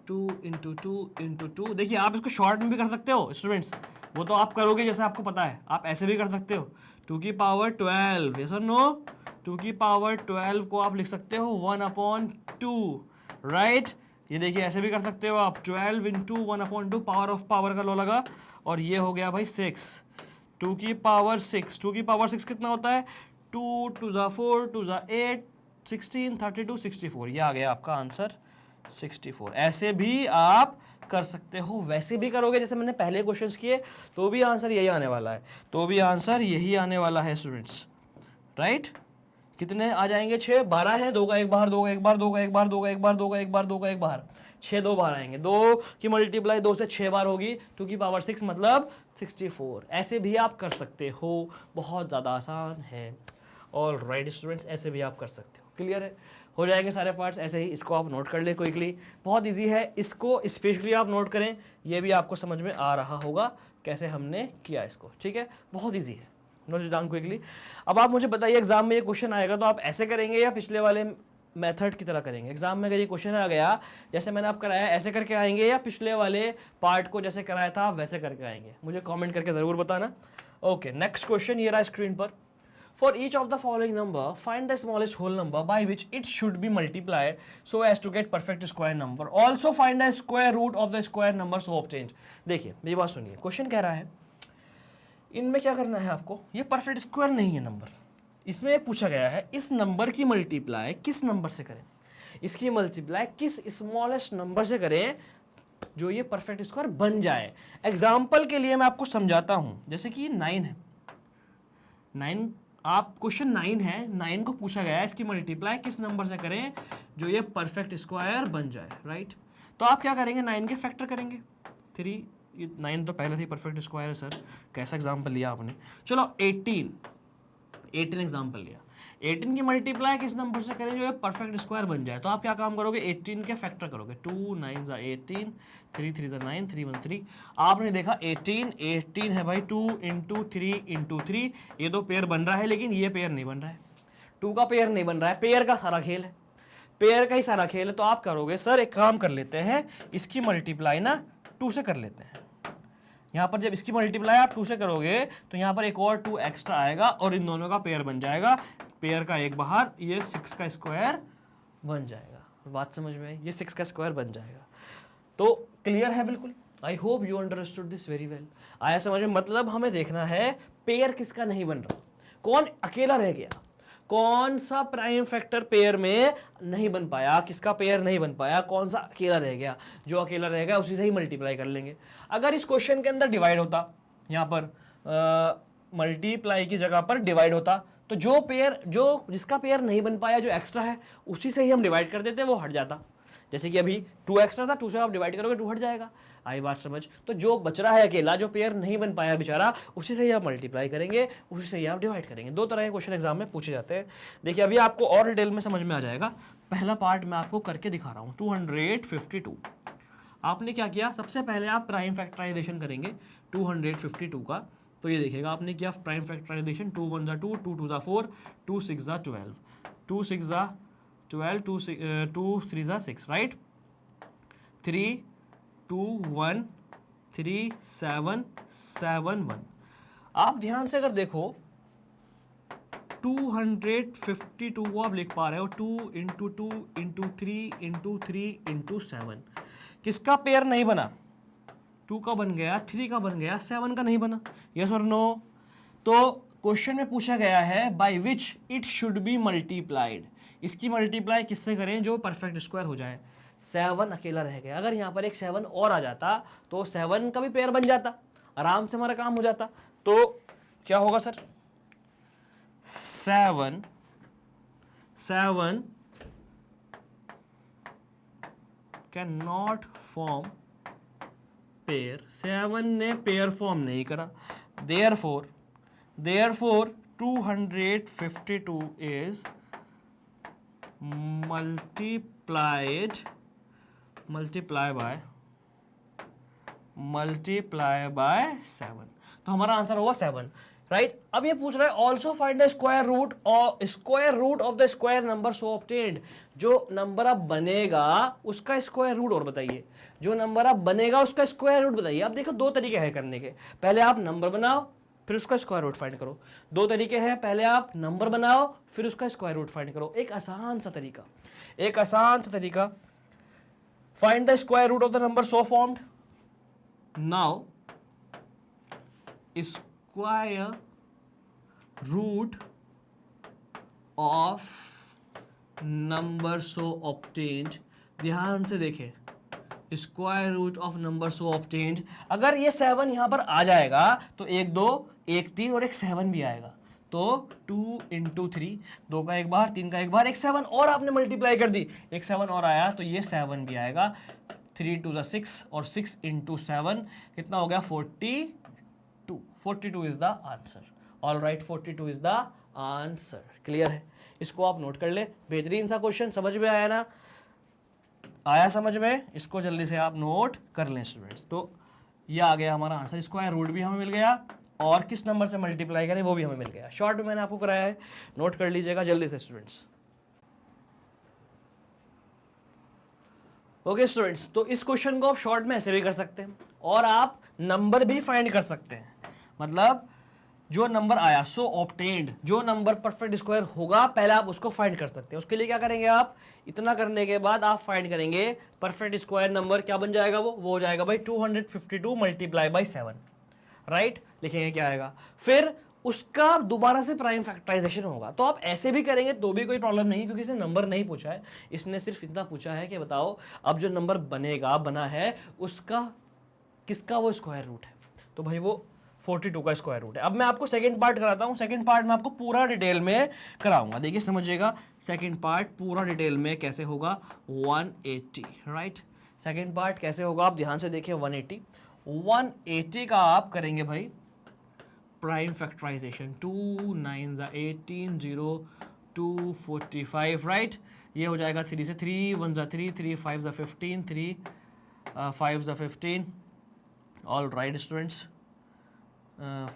2 into 2 into 2। देखिए आप इसको शॉर्ट में भी कर सकते हो स्टूडेंट्स, वो तो आप करोगे जैसे आपको पता है। आप ऐसे भी कर सकते हो, 2 की पावर 12, यस और नो? 2 की पावर 12 को आप लिख सकते हो 1/2, राइट। ये देखिए ऐसे भी कर सकते हो आप, 12 into 1/2, पावर ऑफ पावर का लॉ लगा, और ये हो गया भाई 6। 2 की पावर 6, 2 की पावर 6 कितना होता है? 2 2 ज़ा 4, 2 ज़ा 8, 16 32 64। ये आ गया आपका आंसर 64। ऐसे भी आप कर सकते हो, वैसे भी करोगे जैसे मैंने पहले क्वेश्चंस किए तो भी आंसर यही आने वाला है, तो भी आंसर यही आने वाला है स्टूडेंट्स, राइट। कितने आ जाएंगे? 6 12 है, 2 का एक बार, 2 का एक बार, 2 का एक बार, 2 का एक बार, 2 का एक बार, 2 का एक बार, 6 2 बार आएंगे। 2 की मल्टीप्लाई 2 से 6 बार होगी, 2 की पावर 6 मतलब 64। ऐसे भी आप कर सकते हो, बहुत ज़्यादा आसान है। ऑल राइट स्टूडेंट्स, ऐसे भी आप कर सकते हो। क्लियर है? हो जाएंगे सारे पार्ट्स ऐसे ही। इसको आप नोट कर ले क्विकली, बहुत इजी है। इसको स्पेशली आप नोट करें, ये भी आपको समझ में आ रहा होगा कैसे हमने किया इसको, ठीक है? बहुत इजी है, नोट डाउन क्विकली। अब आप मुझे बताइए, एग्जाम में ये क्वेश्चन आएगा तो आप ऐसे करेंगे या पिछले वाले मेथड की तरह करेंगे? एग्जाम में अगर ये क्वेश्चन आ गया जैसे मैंने आप कराया ऐसे करके आएंगे, या पिछले वाले पार्ट को जैसे कराया था वैसे करके आएंगे? मुझे कमेंट करके ज़रूर बताना। ओके, नेक्स्ट क्वेश्चन ये रहा स्क्रीन पर। For each of the following number, find the smallest whole number by which it should be multiplied so as to get perfect square number. Also find the square root of the square number so obtained. देखिए मेरी बात सुनिए, question कह रहा है इनमें क्या करना है आपको, ये परफेक्ट स्क्वायर नहीं है नंबर, इसमें पूछा गया है इस नंबर की मल्टीप्लाई किस नंबर से करें, इसकी मल्टीप्लाई किस स्मॉलेस्ट नंबर से करें जो ये परफेक्ट स्क्वायर बन जाए। एग्जाम्पल के लिए मैं आपको समझाता हूं, जैसे कि 9 है, 9 आप क्वेश्चन 9 है, 9 को पूछा गया है इसकी मल्टीप्लाई किस नंबर से करें जो ये परफेक्ट स्क्वायर बन जाए, राइट। तो आप क्या करेंगे, 9 के फैक्टर करेंगे 3, ये 9 तो पहले से ही परफेक्ट स्क्वायर है सर, कैसा एग्जाम्पल लिया आपने। चलो 18 एग्जाम्पल लिया, 18 की मल्टीप्लाई किस नंबर से करें जो ये परफेक्ट स्क्वायर बन जाए। तो आप क्या काम करोगे, 18 के फैक्टर करोगे, 2 9 18, 3 3 9, 3 1 3। आपने देखा 18 है भाई, 2 इंटू 3 इंटू 3, ये तो पेयर बन रहा है लेकिन ये पेयर नहीं बन रहा है, 2 का पेयर नहीं बन रहा है, पेयर का सारा खेल है, पेयर का ही सारा खेल है। तो आप करोगे सर एक काम कर लेते हैं, इसकी मल्टीप्लाई ना 2 से कर लेते हैं। यहाँ पर जब इसकी मल्टीप्लाई आप 2 से करोगे तो यहाँ पर एक और 2 एक्स्ट्रा आएगा और इन दोनों का पेयर बन जाएगा, पेयर का एक बाहर, ये 6 का स्क्वायर बन जाएगा। बात समझ में आई, ये 6 का स्क्वायर बन जाएगा। तो क्लियर है बिल्कुल, आई hope you understood this very well. आया समझ में, मतलब हमें देखना है पेयर किसका नहीं बन रहा, कौन अकेला रह गया, कौन सा प्राइम फैक्टर पेयर में नहीं बन पाया, किसका पेयर नहीं बन पाया, कौन सा अकेला रह गया, जो अकेला रह गया उसी से ही मल्टीप्लाई कर लेंगे। अगर इस क्वेश्चन के अंदर डिवाइड होता, यहाँ पर मल्टीप्लाई की जगह पर डिवाइड होता, तो जो पेयर जो जिसका पेयर नहीं बन पाया जो एक्स्ट्रा है उसी से ही हम डिवाइड कर देते, वो हट जाता। जैसे कि अभी 2 एक्स्ट्रा था, 2 से आप डिवाइड करोगे 2 हट जाएगा। आई बात समझ। तो जो बच रहा है अकेला, जो पेयर नहीं बन पाया बेचारा, उसी से ही आप मल्टीप्लाई करेंगे, उसी से ही आप डिवाइड करेंगे। 2 तरह के क्वेश्चन एग्जाम में पूछे जाते हैं। देखिए अभी आपको और डिटेल में समझ में आ जाएगा। पहला पार्ट मैं आपको करके दिखा रहा हूँ, 252। आपने क्या किया, सबसे पहले आप प्राइम फैक्टराइजेशन करेंगे 252 का। तो ये देखिएगा आपने किया प्राइम फैक्टराइजेशन, 2 1 2, 2 2 4, 2 6 12, 2 6 12, 2 3 6, राइट। 3 2 1 3 7 7 1। आप ध्यान से अगर देखो 252 को आप लिख पा रहे हो 2 इंटू 2 इंटू 3 इंटू 3 इंटू 7। किसका पेयर नहीं बना, 2 का बन गया, 3 का बन गया, 7 का नहीं बना, यस और नो। तो क्वेश्चन में पूछा गया है by which it should be multiplied, इसकी मल्टीप्लाई किससे करें जो परफेक्ट स्क्वायर हो जाए। 7 अकेला रह गया, अगर यहाँ पर एक 7 और आ जाता तो 7 का भी पेयर बन जाता, आराम से हमारा काम हो जाता। तो क्या होगा sir, 7 can not form pair, 7 ने पेयर फॉर्म नहीं करा। Therefore 252 is multiply by 7। तो हमारा आंसर होगा 7, राइट। अब ये पूछ रहा है also find the square root of the square number so obtained. जो नंबर अब बनेगा उसका स्क्वायर रूट और बताइए, जो नंबर अब बनेगा उसका स्क्वायर रूट बताइए। अब देखो 2 तरीके हैं करने के, पहले आप नंबर बनाओ फिर उसका स्क्वायर रूट फाइंड करो। 2 तरीके हैं, पहले आप नंबर बनाओ फिर उसका स्क्वायर रूट फाइंड करो। एक आसान सा तरीका, find the square root of the number so formed. Now square root of number so obtained, ध्यान से देखें, square root of number so obtained. अगर ये 7 यहां पर आ जाएगा तो 1 2 1 3 और एक 7 भी आएगा, तो 2 इंटू 3, 2 का एक बार, 3 का एक बार, एक 7 और आपने मल्टीप्लाई कर दी, एक 7 और आया तो ये 7 भी आएगा। 3 2 6 और 6 इंटू 7 कितना हो गया, 42 is the answer. All right, 42 is the answer. Clear है, इसको आप नोट कर ले। बेहतरीन सा क्वेश्चन, समझ में आया ना, आया समझ में, इसको जल्दी से आप नोट कर लें स्टूडेंट्स। तो ये आ गया हमारा आंसर, स्क्वायर रूट भी हमें मिल गया और किस नंबर से मल्टीप्लाई करें वो भी हमें मिल गया। शॉर्ट में मैंने आपको कराया है, नोट कर लीजिएगा जल्दी से स्टूडेंट्स। ओके स्टूडेंट्स, तो इस क्वेश्चन को आप शॉर्ट में ऐसे भी कर सकते हैं और आप नंबर भी फाइंड कर सकते हैं। मतलब जो नंबर आया सो ऑब्टेन्ड, जो नंबर परफेक्ट स्क्वायर होगा पहले आप उसको फाइंड कर सकते हैं। उसके लिए क्या करेंगे आप, इतना करने के बाद आप फाइंड करेंगे परफेक्ट स्क्वायर नंबर, क्या बन जाएगा वो हो जाएगा भाई 252 मल्टीप्लाई बाई 7, राइट। लिखेंगे क्या आएगा, फिर उसका दोबारा से प्राइम फैक्टराइजेशन होगा। तो आप ऐसे भी करेंगे तो भी कोई प्रॉब्लम नहीं, क्योंकि इसने नंबर नहीं पूछा है, इसने सिर्फ इतना पूछा है कि बताओ अब जो नंबर बना है उसका किसका वो स्क्वायर रूट है। तो भाई वो 42 का स्क्वायर रूट है। अब मैं आपको सेकंड पार्ट कराता हूं, सेकंड पार्ट में आपको पूरा डिटेल में कराऊंगा, देखिए समझिएगा सेकंड पार्ट पूरा डिटेल में कैसे होगा। 180, राइट। सेकंड पार्ट कैसे होगा आप ध्यान से देखिए। 180 का आप करेंगे भाई प्राइम फैक्टराइजेशन, 2 9 18 0 245, राइट। ये हो जाएगा 3 से 3 1 3 3 5 15 3 5 15, ऑल राइट स्टूडेंट्स,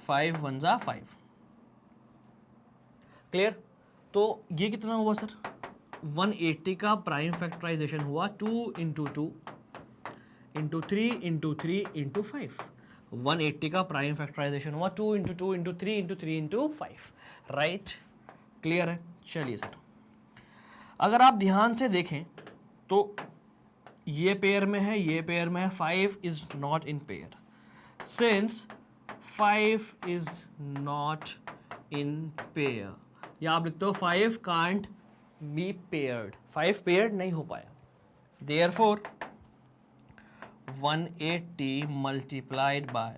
5 1 5, क्लियर। तो ये कितना हुआ सर, 180 का प्राइम फैक्टराइजेशन हुआ 2 इंटू 2 इंटू 3 इंटू 3 इंटू 5। 180 का प्राइम फैक्टराइजेशन हुआ 2 into 2 into 3 into 3 into 5, right. Clear है। चलिए सर, अगर आप ध्यान से देखें तो ये पेयर में है, ये पेयर में है, 5 is not in pair. Since 5 is not in pair, या आप लिखते हो 5 कांट बी पेयर्ड, 5 पेयर्ड नहीं हो पाया। Therefore 180 multiplied by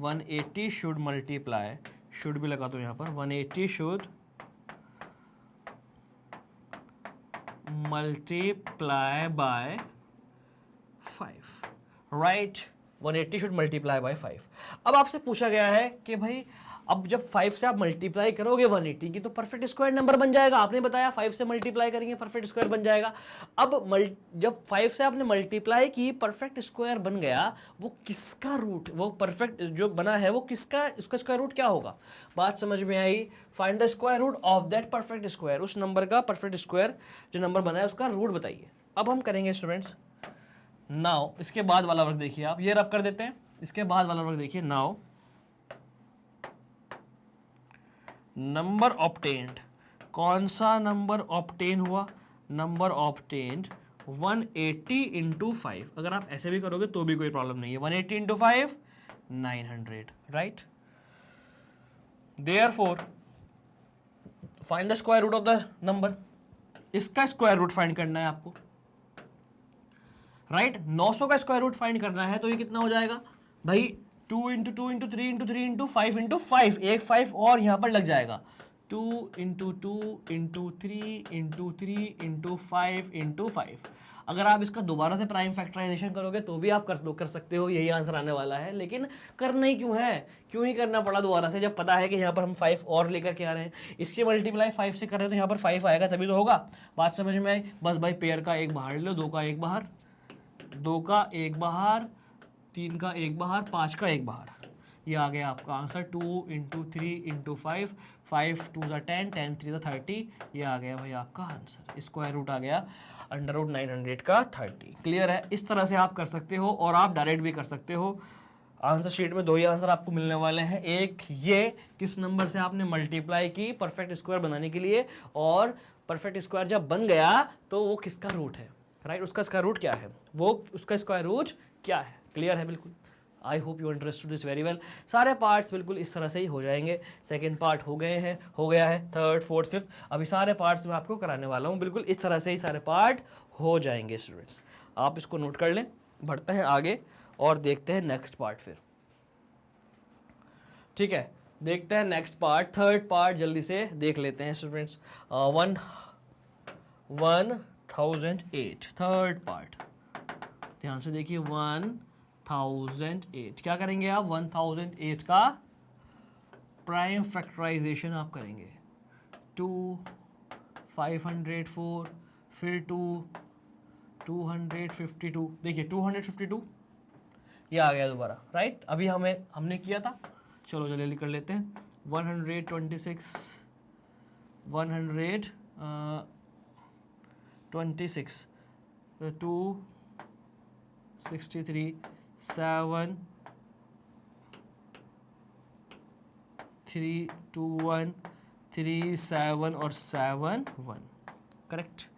180 should multiply, should भी लगा दो यहाँ पर, 180 should multiply by 5, right। 180 should multiply by 5। अब आपसे पूछा गया है कि भाई अब जब 5 से आप मल्टीप्लाई करोगे 180 की तो परफेक्ट स्क्वायर नंबर बन जाएगा। आपने बताया 5 से मल्टीप्लाई करेंगे परफेक्ट स्क्वायर बन जाएगा। अब जब 5 से आपने मल्टीप्लाई की परफेक्ट स्क्वायर बन गया, वो किसका रूट, वो परफेक्ट जो बना है वो किसका, उसका स्क्वायर रूट क्या होगा। बात समझ में आई। Find the square root of that perfect square, उस नंबर का परफेक्ट स्क्वायर जो नंबर बना है उसका रूट बताइए। अब हम करेंगे स्टूडेंट्स, नाउ इसके बाद वाला वर्क देखिए आप, ये रब कर देते हैं, इसके बाद वाला वर्क देखिए। नाउ नंबर ऑब्टेन्ड, कौन सा नंबर ऑब्टेन हुआ, नंबर ऑब्टेन्ड 180 इंटू 5। अगर आप ऐसे भी करोगे तो भी कोई प्रॉब्लम नहीं है। 180 into 5 900, right. Therefore find the square root of the number, इसका स्क्वायर रूट फाइंड करना है आपको, राइट। 900 का स्क्वायर रूट फाइंड करना है, तो ये कितना हो जाएगा भाई, 2 into 2 into 3 into 3 into 5 into 5, एक 5 और यहाँ पर लग जाएगा, 2 into 2 into 3 into 3 into 5 into 5। अगर आप इसका दोबारा से प्राइम फैक्टराइजेशन करोगे तो भी आप कर सकते हो, यही आंसर आने वाला है। लेकिन करना ही क्यों है, क्यों ही करना पड़ा दोबारा से, जब पता है कि यहाँ पर हम 5 और लेकर के आ रहे हैं। इसकी मल्टीप्लाई 5 से कर रहे हैं तो यहाँ पर 5 आएगा तभी तो होगा। बात समझ में आई। बस भाई पेयर का एक बाहर ले लो, 2 का एक बाहर, 2 का एक बाहर, 3 का एक बाहर, 5 का एक बाहर, ये आ गया आपका आंसर। 2 इंटू 3 इंटू 5, 5 2 10, 10 3 30, ये आ गया भाई आपका आंसर। स्क्वायर रूट आ गया अंडर रूट 900 का 30। क्लियर है। इस तरह से आप कर सकते हो और आप डायरेक्ट भी कर सकते हो। आंसर शीट में 2 ही आंसर आपको मिलने वाले हैं, एक ये किस नंबर से आपने मल्टीप्लाई की परफेक्ट स्क्वायर बनाने के लिए, और परफेक्ट स्क्वायर जब बन गया तो वो किसका रूट है, राइट। उसका स्क्वायर रूट क्या है, वो उसका स्क्वायर रूट क्या है। क्लियर है बिल्कुल। आई hope you understood this very well. सारे पार्ट्स बिल्कुल इस तरह से ही हो जाएंगे। सेकंड पार्ट हो गया है, थर्ड फोर्थ फिफ्थ, अभी सारे पार्ट्स मैं आपको कराने वाला हूँ। बिल्कुल इस तरह से ही सारे पार्ट हो जाएंगे स्टूडेंट्स, आप इसको नोट कर लें। बढ़ते हैं आगे और देखते हैं नेक्स्ट पार्ट फिर, ठीक है। देखते हैं नेक्स्ट पार्ट, थर्ड पार्ट जल्दी से देख लेते हैं स्टूडेंट्स। 1008 थर्ड पार्ट, ध्यान से देखिए। 1008 क्या करेंगे आप, 1008 का प्राइम फैक्टराइजेशन आप करेंगे। 2 504, फिर 2 252, देखिए 252 ये आ गया दोबारा, राइट। अभी हमने किया था, चलो जल्दी कर लेते हैं। 126 126 263 7 3 2 1 3 7 और 7 1। करेक्ट,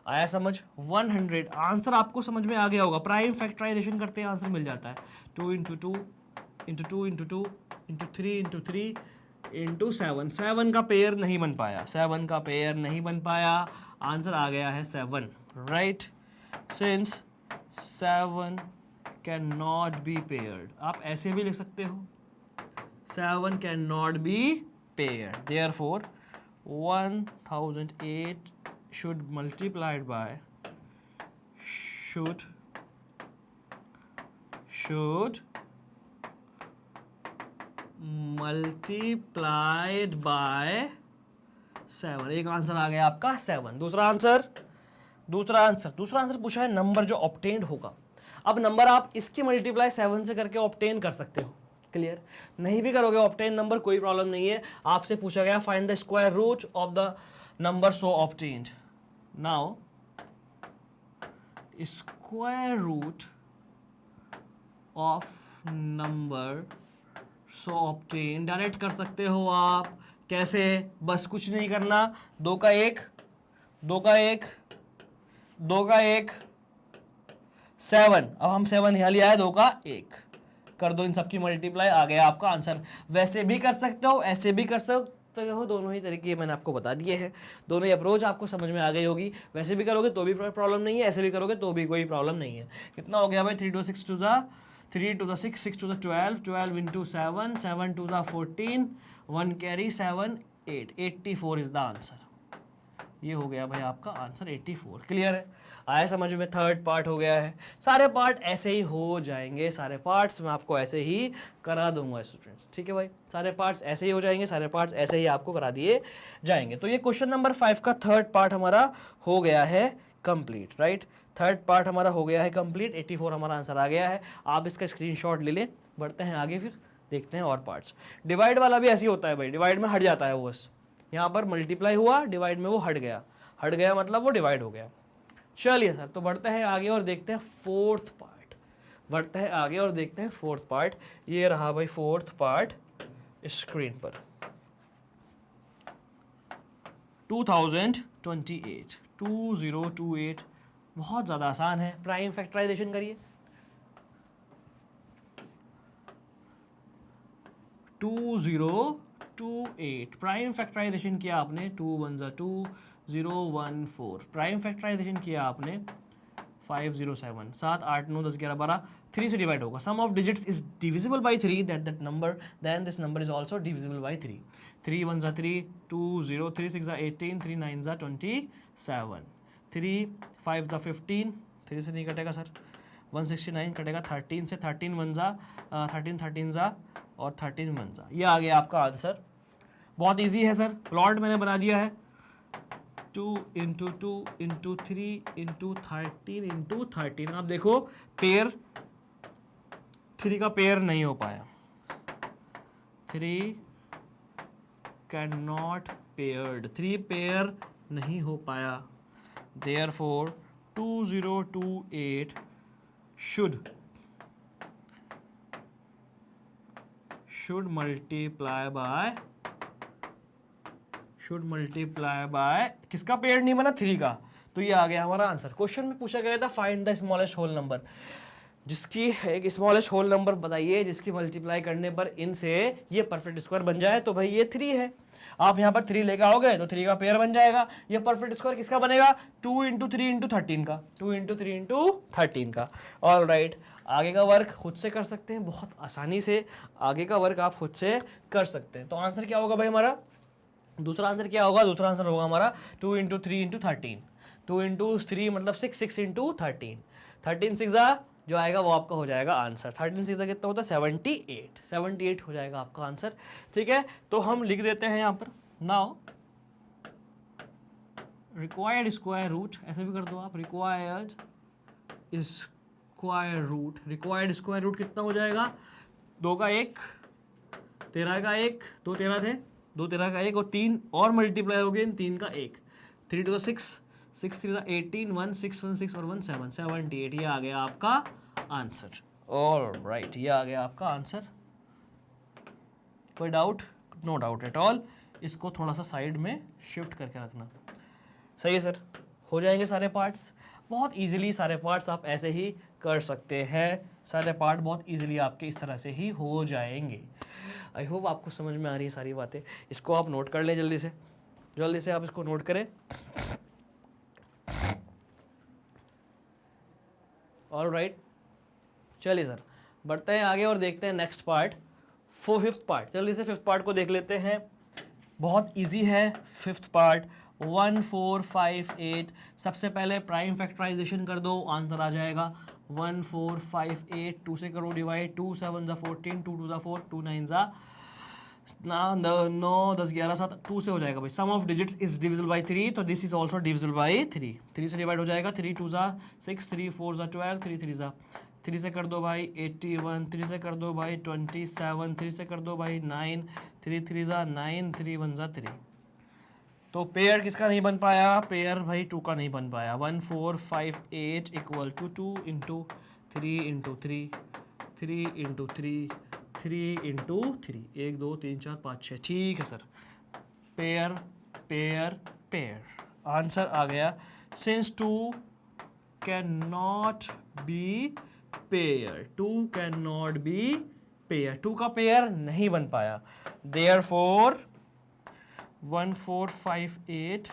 आया समझ। 100 आंसर आपको समझ में आ गया होगा। प्राइम फैक्टराइजेशन करते हैं आंसर मिल जाता है। 2 into 2 into 2 into 2 into 3 into 3 into 7। 7 का पेयर नहीं बन पाया, 7 का पेयर नहीं बन पाया, आंसर आ गया है 7, right. Since 7 can not B paired, आप ऐसे भी लिख सकते हो, 7 can not B paired, therefore 1008 should multiplied by should multiplied by 7। एक आंसर आ गया आपका 7। दूसरा आंसर पूछा है नंबर जो ऑब्टेन्ड होगा। अब नंबर आप इसकी मल्टीप्लाई 7 से करके ऑब्टेन कर सकते हो, क्लियर। नहीं भी करोगे ऑब्टेन नंबर, कोई प्रॉब्लम नहीं है। आपसे पूछा गया find the square root of the number so obtained. Now square root of number so obtain direct कर सकते हो आप। कैसे? बस कुछ नहीं करना, 2 का 1 2 का 1 2 का 1 7। अब हम 7 यहाँ लिया है, 2 का 1 कर दो, इन सबकी मल्टीप्लाई, आ गया आपका आंसर। वैसे भी कर सकते हो, ऐसे भी कर सकते हो, दोनों ही तरीके मैंने आपको बता दिए हैं। दोनों ही अप्रोच आपको समझ में आ गई होगी। वैसे भी करोगे तो भी प्रॉब्लम नहीं है, ऐसे भी करोगे तो भी कोई प्रॉब्लम नहीं है। कितना हो गया भाई? 3 2 6 2 3 2 6 6 2 12 12 into 7 7 2 14 1 carry 7 8 84 is the answer. ये हो गया भाई आपका आंसर 84। क्लियर है? आया समझ में? थर्ड पार्ट हो गया है। सारे पार्ट ऐसे ही हो जाएंगे, सारे पार्ट्स मैं आपको ऐसे ही करा दूंगा स्टूडेंट्स, ठीक है भाई। सारे पार्ट्स ऐसे ही हो जाएंगे, सारे पार्ट्स ऐसे ही आपको करा दिए जाएंगे। तो ये क्वेश्चन नंबर 5 का थर्ड पार्ट हमारा हो गया है कंप्लीट, राइट। थर्ड पार्ट हमारा हो गया है कंप्लीट, 84 हमारा आंसर आ गया है। आप इसका स्क्रीनशॉट ले लें। बढ़ते हैं आगे, फिर देखते हैं और पार्ट्स। डिवाइड वाला भी ऐसे ही होता है भाई, डिवाइड में हट जाता है वो, बस यहाँ पर मल्टीप्लाई हुआ, डिवाइड में वो हट गया मतलब वो डिवाइड हो गया। चलिए सर, तो बढ़ते हैं आगे और देखते हैं फोर्थ पार्ट। बढ़ते हैं आगे और देखते हैं फोर्थ पार्ट। ये रहा भाई फोर्थ पार्ट स्क्रीन पर। 2028 2028 बहुत ज़्यादा आसान है। प्राइम फैक्टराइजेशन करिए। 2028 प्राइम फैक्टराइजेशन किया आपने, 2 1 2 0 1 4। प्राइम फैक्टराइजेशन किया आपने 507 7 8 9 10 11 12 3 से डिवाइड होगा। Sum of digits is divisible by 3 that number then this number is also divisible by 3। 3 1 3 2 0 3 6 18 3 9 27 3 5 15 3 से नहीं कटेगा सर, 169 कटेगा 13 से, 13 1 13 और 13 1 ये आ गया आपका आंसर। बहुत इजी है सर, प्लॉट मैंने बना दिया है। 2 इंटू 2 इंटू 3 इंटू 13 इंटू 13। आप देखो पेयर 3 का पेयर नहीं हो पाया, 3 कैन नॉट पेयर्ड, 3 पेयर नहीं हो पाया। देयरफॉर 2028 should multiply by किसका पेयर नहीं बना? 3 का। तो ये आ गया हमारा आंसर। क्वेश्चन में पूछा गया था find the smallest whole number, जिसकी एक स्मॉलेस्ट होल नंबर बताइए जिसकी मल्टीप्लाई करने पर इनसे ये परफेक्ट स्क्वायर बन जाए। तो भाई ये 3 है। आप यहाँ पर 3 लेकर आओगे तो 3 का पेयर बन जाएगा। ये परफेक्ट स्क्वायर किसका बनेगा? 2 इंटू 3 इंटू 13 का, 2 इंटू 3 इंटू 13 का। ऑल राइट, आगे का वर्क खुद से कर सकते हैं, बहुत आसानी से आगे का वर्क आप खुद से कर सकते हैं। तो आंसर क्या होगा भाई हमारा? दूसरा आंसर क्या होगा? दूसरा आंसर होगा हमारा 2 इंटू 3 इंटू 13। 2 इंटू 3 मतलब 6, 6 इंटू 13, 13 6 जो आएगा वो आपका हो जाएगा आंसर। 13 6 कितना होता है? 78, 78 हो जाएगा आपका आंसर। ठीक है, तो हम लिख देते हैं यहाँ पर नाउ रिक्वायर्ड स्क्वायर रूट, ऐसे भी कर दो आप, required square root. Required square root कितना हो जाएगा? 2 का 1 13 का 1 2 13 थे, 2 13 का 1 और 3 और मल्टीप्लाई हो गए 3 का 1, 3 2 6 6 3 18 1 6 1 6 और 1 7 78। ये आ गया आपका आंसर। ऑल राइट, ये आ गया आपका आंसर। कोई doubt? No doubt at all. इसको थोड़ा सा साइड में शिफ्ट करके रखना। सही है सर, हो जाएंगे सारे पार्ट्स। बहुत इजीली सारे पार्ट्स आप ऐसे ही कर सकते हैं। सारे पार्ट बहुत इजीली आपके इस तरह से ही हो जाएंगे। आई होप आपको समझ में आ रही है सारी बातें। इसको आप नोट कर लें जल्दी से आप इसको नोट करें। ऑल राइट, चलिए सर बढ़ते हैं आगे और देखते हैं नेक्स्ट पार्ट, फिफ्थ पार्ट। जल्दी से फिफ्थ पार्ट को देख लेते हैं। बहुत इजी है फिफ्थ पार्ट। 1 4 5 8। सबसे पहले प्राइम फैक्टराइजेशन कर दो, आंसर आ जाएगा 1 4 5 8। 2 से करो डिवाइड, 2 7 ज़ा 14, 2 2 ज़ा 4, 2 9 ज़ा 9, 10 11 7, 2 से हो जाएगा भाई। Sum of digits is divisible by 3, तो this is also divisible by 3। 3 से डिवाइड हो जाएगा, 3 2 ज़ा 6, 3 4 ज़ा 12, 3 3 ज़ा 3 से कर दो भाई 81, 3 से कर दो भाई 27, 3 से कर दो भाई 9, 3 3 ज़ा 9, 3 1 ज़ा 3। तो पेयर किसका नहीं बन पाया? पेयर भाई 2 का नहीं बन पाया। 1 4 5 8 equal to 2 into 3 into 3, 3 into 3, 3 into 3, 1 2 3 4 5 6। ठीक है sir, pair pair pair answer आ गया। Since 2 can not be pair, 2 can not be pair, 2 का पेयर नहीं बन पाया। देयरफॉर 1 4 5 8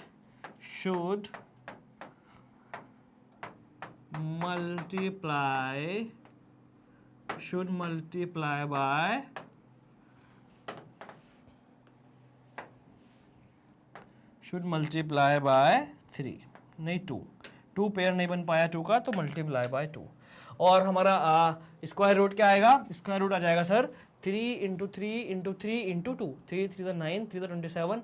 should multiply by 3, नहीं 2 पेयर नहीं बन पाया 2 का, तो मल्टीप्लाई बाय 2। और हमारा स्क्वायर रूट क्या आएगा? स्क्वायर रूट आ जाएगा सर 3 इंटू 3 इंटू 3 इंटू 2, 3 3 ज़ा 9, 3 ज़ा 27,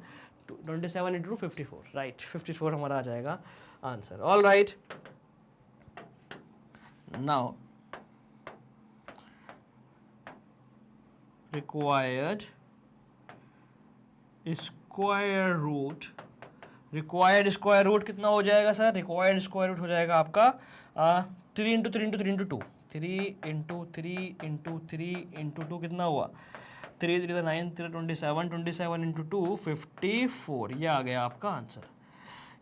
27 इंटू 54, राइट 54 हमारा आ जाएगा answer. All right, now required square root. Required square root कितना हो जाएगा सर? रिक्वायर्ड स्क्वायर रूट हो जाएगा आपका 3 into 3 into 3 into 2, 3 into 3 into 3 into 2 कितना हुआ? 3 3 9, 3 27, 27 इंटू 2 54। ये आ गया आपका आंसर।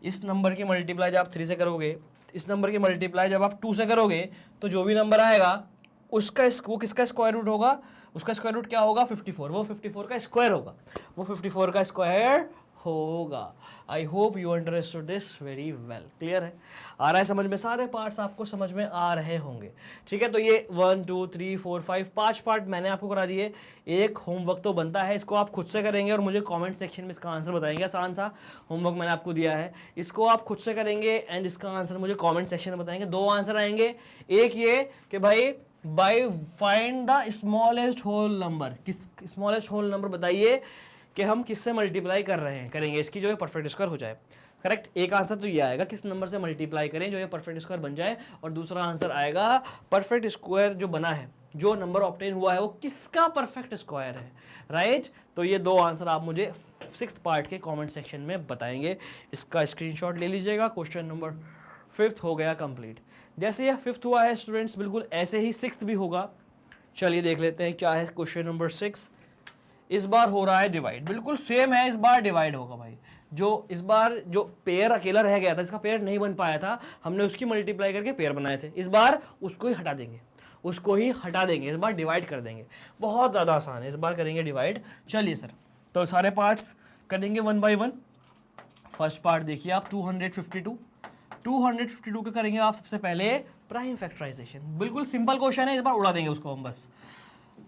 इस नंबर की मल्टीप्लाई जब आप 3 से करोगे, इस नंबर की मल्टीप्लाई जब आप 2 से करोगे, तो जो भी नंबर आएगा उसका वो किसका स्क्वायर रूट होगा? उसका स्क्वायर रूट क्या होगा? 54। वो 54 का स्क्वायर होगा, वो 54 का स्क्वायर होगा। आई hope you understood this very well. Clear है? आ रहा है समझ में? सारे पार्ट्स आपको समझ में आ रहे होंगे। ठीक है, तो ये 1 2 3 4 5 5 पार्ट मैंने आपको करा दिए। एक होमवर्क तो बनता है, इसको आप खुद से करेंगे और मुझे कमेंट सेक्शन में इसका आंसर बताएंगे। आसान सा होमवर्क मैंने आपको दिया है, इसको आप खुद से करेंगे एंड इसका आंसर मुझे कॉमेंट सेक्शन में बताएंगे। 2 आंसर आएंगे। एक ये कि भाई by find the smallest whole number. किस स्मॉलेस्ट होल नंबर बताइए कि हम किससे मल्टीप्लाई कर रहे हैं, करेंगे इसकी जो है परफेक्ट स्क्वायर हो जाए। करेक्ट, एक आंसर तो ये आएगा किस नंबर से मल्टीप्लाई करें जो ये परफेक्ट स्क्वायर बन जाए, और दूसरा आंसर आएगा परफेक्ट स्क्वायर जो बना है, जो नंबर ऑब्टेन हुआ है वो किसका परफेक्ट स्क्वायर है। राइट, तो ये 2 आंसर आप मुझे 6th पार्ट के कमेंट सेक्शन में बताएंगे। इसका स्क्रीनशॉट ले लीजिएगा। क्वेश्चन नंबर 5th हो गया कंप्लीट। जैसे यह 5th हुआ है स्टूडेंट्स, बिल्कुल ऐसे ही 6th भी होगा। चलिए देख लेते हैं क्या है क्वेश्चन नंबर 6। इस बार हो रहा है डिवाइड, बिल्कुल सेम है, इस बार डिवाइड होगा भाई। जो इस बार जो पेयर अकेला रह गया था, जिसका पेयर नहीं बन पाया था, हमने उसकी मल्टीप्लाई करके पेयर बनाए थे। इस बार उसको ही हटा देंगे, उसको ही हटा देंगे, इस बार डिवाइड कर देंगे। बहुत ज़्यादा आसान है, इस बार करेंगे डिवाइड। चलिए सर, तो सारे पार्ट्स करेंगे 1 बाई 1। फर्स्ट पार्ट देखिए आप 252 के करेंगे आप सबसे पहले प्राइम फैक्टराइजेशन। बिल्कुल सिंपल क्वेश्चन है, इस बार उड़ा देंगे उसको हम बस,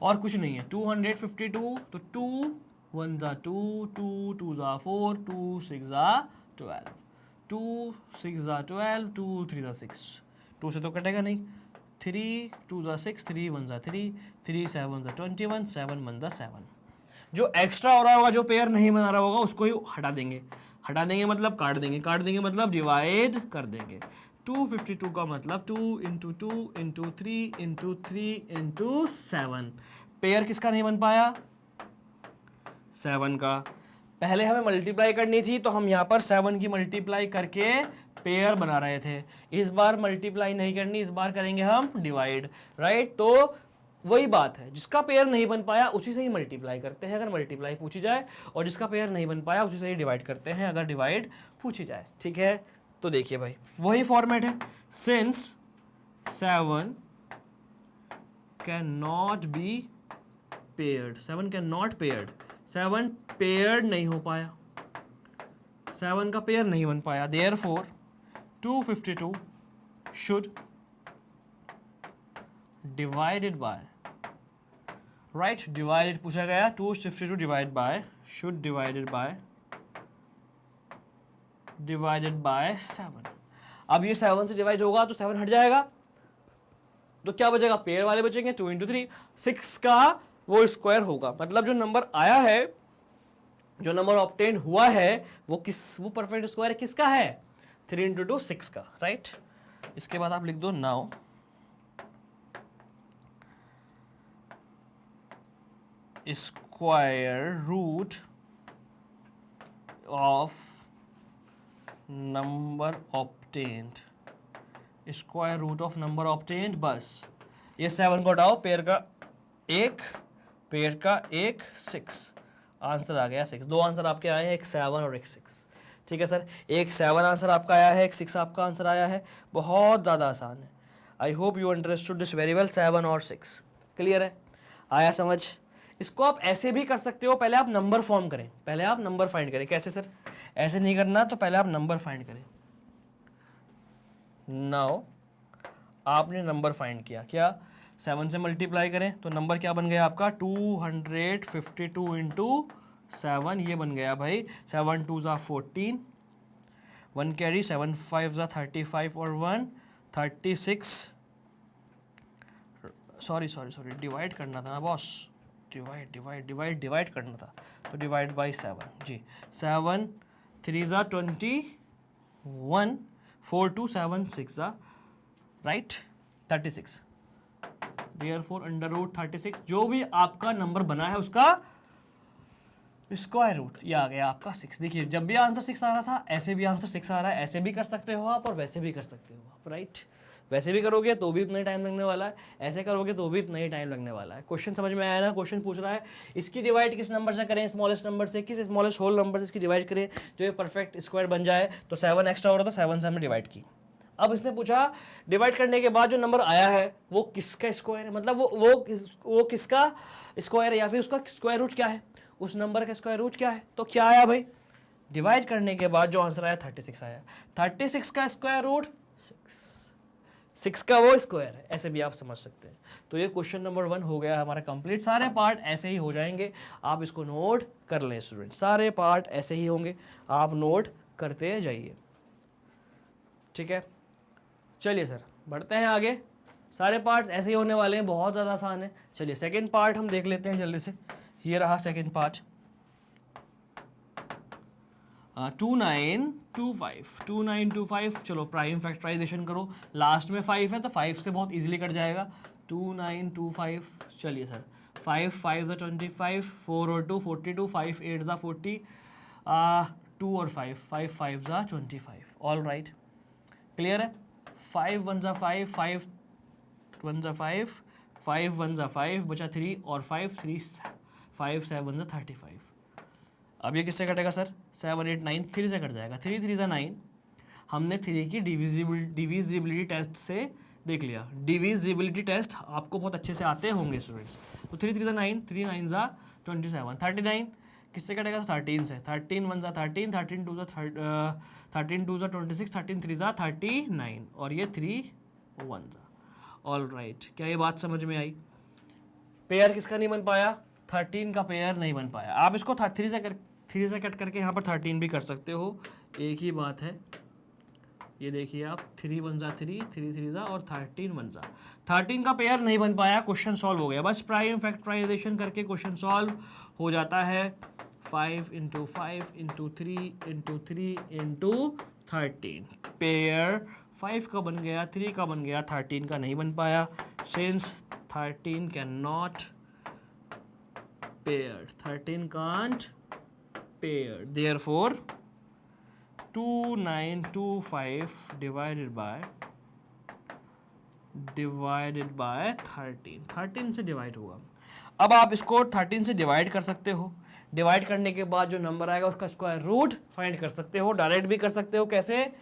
और कुछ नहीं है। 252, तो 2 1 ज़ा 2, 2 2 ज़ा 4, 2 6 ज़ा 12, 2 6 ज़ा 12, 2 3 ज़ा 6, 2 से तो कटेगा नहीं। 3 2 ज़ा 6, 3 1 ज़ा 3, 3 7 ज़ा 21, 7 1 ज़ा 7। जो एक्स्ट्रा हो रहा होगा, जो पेयर नहीं बना रहा होगा, उसको ही हटा देंगे। हटा देंगे मतलब काट देंगे, काट देंगे मतलब डिवाइड कर देंगे। 252 का मतलब 2 into 2 into 3 into 3 into 7। Pair किसका नहीं बन पाया? 7 का। पहले हमें मल्टीप्लाई करनी थी, तो हम यहाँ पर 7 की मल्टीप्लाई करके पेयर बना रहे थे। इस बार मल्टीप्लाई नहीं करनी, इस बार करेंगे हम डिवाइड। राइट, तो वही बात है, जिसका पेयर नहीं बन पाया उसी से ही मल्टीप्लाई करते हैं अगर मल्टीप्लाई पूछी जाए, और जिसका पेयर नहीं बन पाया उसी से ही डिवाइड करते हैं अगर डिवाइड पूछी जाए। ठीक है, तो देखिए भाई वही फॉर्मेट है, since 7 can not B paired, 7 can not paired, 7 paired नहीं हो पाया, 7 का पेयर नहीं बन पाया, therefore 252 should divided by, right, divided पूछा गया, 252 divide by, should divided by 7। अब ये 7 से डिवाइड होगा तो 7 हट जाएगा, तो क्या बचेगा, पेयर वाले बचेंगे, 2 इंटू 3, 6 का वो स्क्वायर होगा, मतलब जो नंबर आया है, जो नंबर ऑब्टेन हुआ है वो वो परफेक्ट स्क्वायर किसका है, 3 इंटू 2 6 का, राइट। इसके बाद आप लिख दो now square root of number obtained, square root of number obtained, बस ये 7 को हटाओ, पेयर का 1, पेयर का 1, 6, आंसर आ गया 6। दो आंसर आपके आए हैं, एक 7 और एक 6। ठीक है सर, एक 7 आंसर आपका आया है, एक 6 आपका आंसर आया है, बहुत ज़्यादा आसान है। आई hope you understood this very well, 7 और 6 क्लियर है, आया समझ। इसको आप ऐसे भी कर सकते हो, पहले आप नंबर फॉर्म करें, पहले आप नंबर फाइंड करें। कैसे सर, ऐसे नहीं करना, तो पहले आप नंबर फाइंड करें। नाउ आपने नंबर फाइंड किया, क्या 7 से मल्टीप्लाई करें तो नंबर क्या बन गया आपका, 252 इंटू 7, ये बन गया भाई 7 2 ज़ा 14, 1 कैरी, 7 5 ज़ा 35 और 1 36, सॉरी डिवाइड करना था ना बॉस, डिवाइड करना था, तो डिवाइड बाई 7 जी, 7 3 ज़ा 21, 4 2 7 6 ज़ा राइट 36, देयरफॉर अंडर रूट 36, जो भी आपका नंबर बना है उसका स्क्वायर रूट, ये आ गया आपका 6। देखिए जब भी आंसर 6 आ रहा था, ऐसे भी आंसर 6 आ रहा है, ऐसे भी कर सकते हो आप और वैसे भी कर सकते हो आप, राइट। वैसे भी करोगे तो भी उतना ही टाइम लगने वाला है, ऐसे करोगे तो भी उतना ही टाइम लगने वाला है। क्वेश्चन समझ में आया ना, क्वेश्चन पूछ रहा है इसकी डिवाइड किस नंबर से करें, स्मॉलेस्ट नंबर से, किस स्मॉलेस्ट होल नंबर से इसकी डिवाइड करें जो ये परफेक्ट स्क्वायर बन जाए, तो 7 एक्स्ट्रा हो रहा था, 7 से हमने डिवाइड की। अब इसने पूछा डिवाइड करने के बाद जो नंबर आया है वो किसका स्क्वायर है, मतलब वो किसका स्क्वायर है, या फिर उसका स्क्वायर रूट क्या है, उस नंबर का स्क्वायर रूट क्या है। तो क्या आया भाई, डिवाइड करने के बाद जो आंसर आया 36 आया, 36 का स्क्वायर रूट 6 का वो स्क्वायर है, ऐसे भी आप समझ सकते हैं। तो ये क्वेश्चन नंबर 1 हो गया हमारा कंप्लीट। सारे पार्ट ऐसे ही हो जाएंगे, आप इसको नोट कर लें स्टूडेंट, सारे पार्ट ऐसे ही होंगे, आप नोट करते जाइए। ठीक है, चलिए सर बढ़ते हैं आगे, सारे पार्ट्स ऐसे ही होने वाले हैं, बहुत ज़्यादा आसान है। चलिए सेकंड पार्ट हम देख लेते हैं जल्दी से, ये रहा सेकंड पार्ट। 2925, चलो प्राइम फैक्टराइजेशन करो, लास्ट में 5 है तो 5 से बहुत इजीली कट जाएगा, 2925। चलिए सर 5 5 ज़ा 25, 4 और 2 42, 5 8 ज़ा 40, 2 और 5 5 5 ज़ा 25, ऑल राइट क्लियर है। 5 1 ज़ा 5, 5 1 ज़ा 5, 5 1 ज़ा 5, बचा 3 और 5 3 5 7 ज़ा 35। अब ये किससे कटेगा सर, 7 8 9 3 से कट जाएगा, 3 3 ज़ा 9। हमने 3 की डिविजिबिलिटी टेस्ट से देख लिया, डिविजिबिलिटी टेस्ट आपको बहुत अच्छे से आते होंगे स्टूडेंट्स। तो 3 3 ज़ा 9, 3 9 ज़ा 27, 39 किससे कटेगा, 13 से, 13 1 ज़ा 13, 13 2 ज़ा 26, 13 3 ज़ा 39 और ये 3 1 ज़ा, ऑल राइट। क्या ये बात समझ में आई, पेयर किसका नहीं बन पाया, 13 का पेयर नहीं बन पाया। आप इसको 3 से कट करके यहाँ पर 13 भी कर सकते हो, एक ही बात है। ये देखिए आप 3 1 ज़ा 3, 3 3 ज़ा और 13 1 ज़ा, 13 का पेयर नहीं बन पाया, क्वेश्चन सॉल्व हो गया। बस प्राइम फैक्टराइजेशन करके क्वेश्चन सॉल्व हो जाता है। 5 into 5 into 3 into 3 into 13, pair 5 का बन गया, 3 का बन गया, 13 का नहीं बन पाया, since 13 can not pair, 13 can't pair, therefore 2925 divided by divided by 13, 13 से डिवाइड हुआ। अब आप इसको 13 से डिवाइड कर सकते हो, डिवाइड करने के बाद जो नंबर आएगा उसका स्क्वायर रूट फाइंड कर सकते हो, डायरेक्ट भी कर सकते हो। कैसे?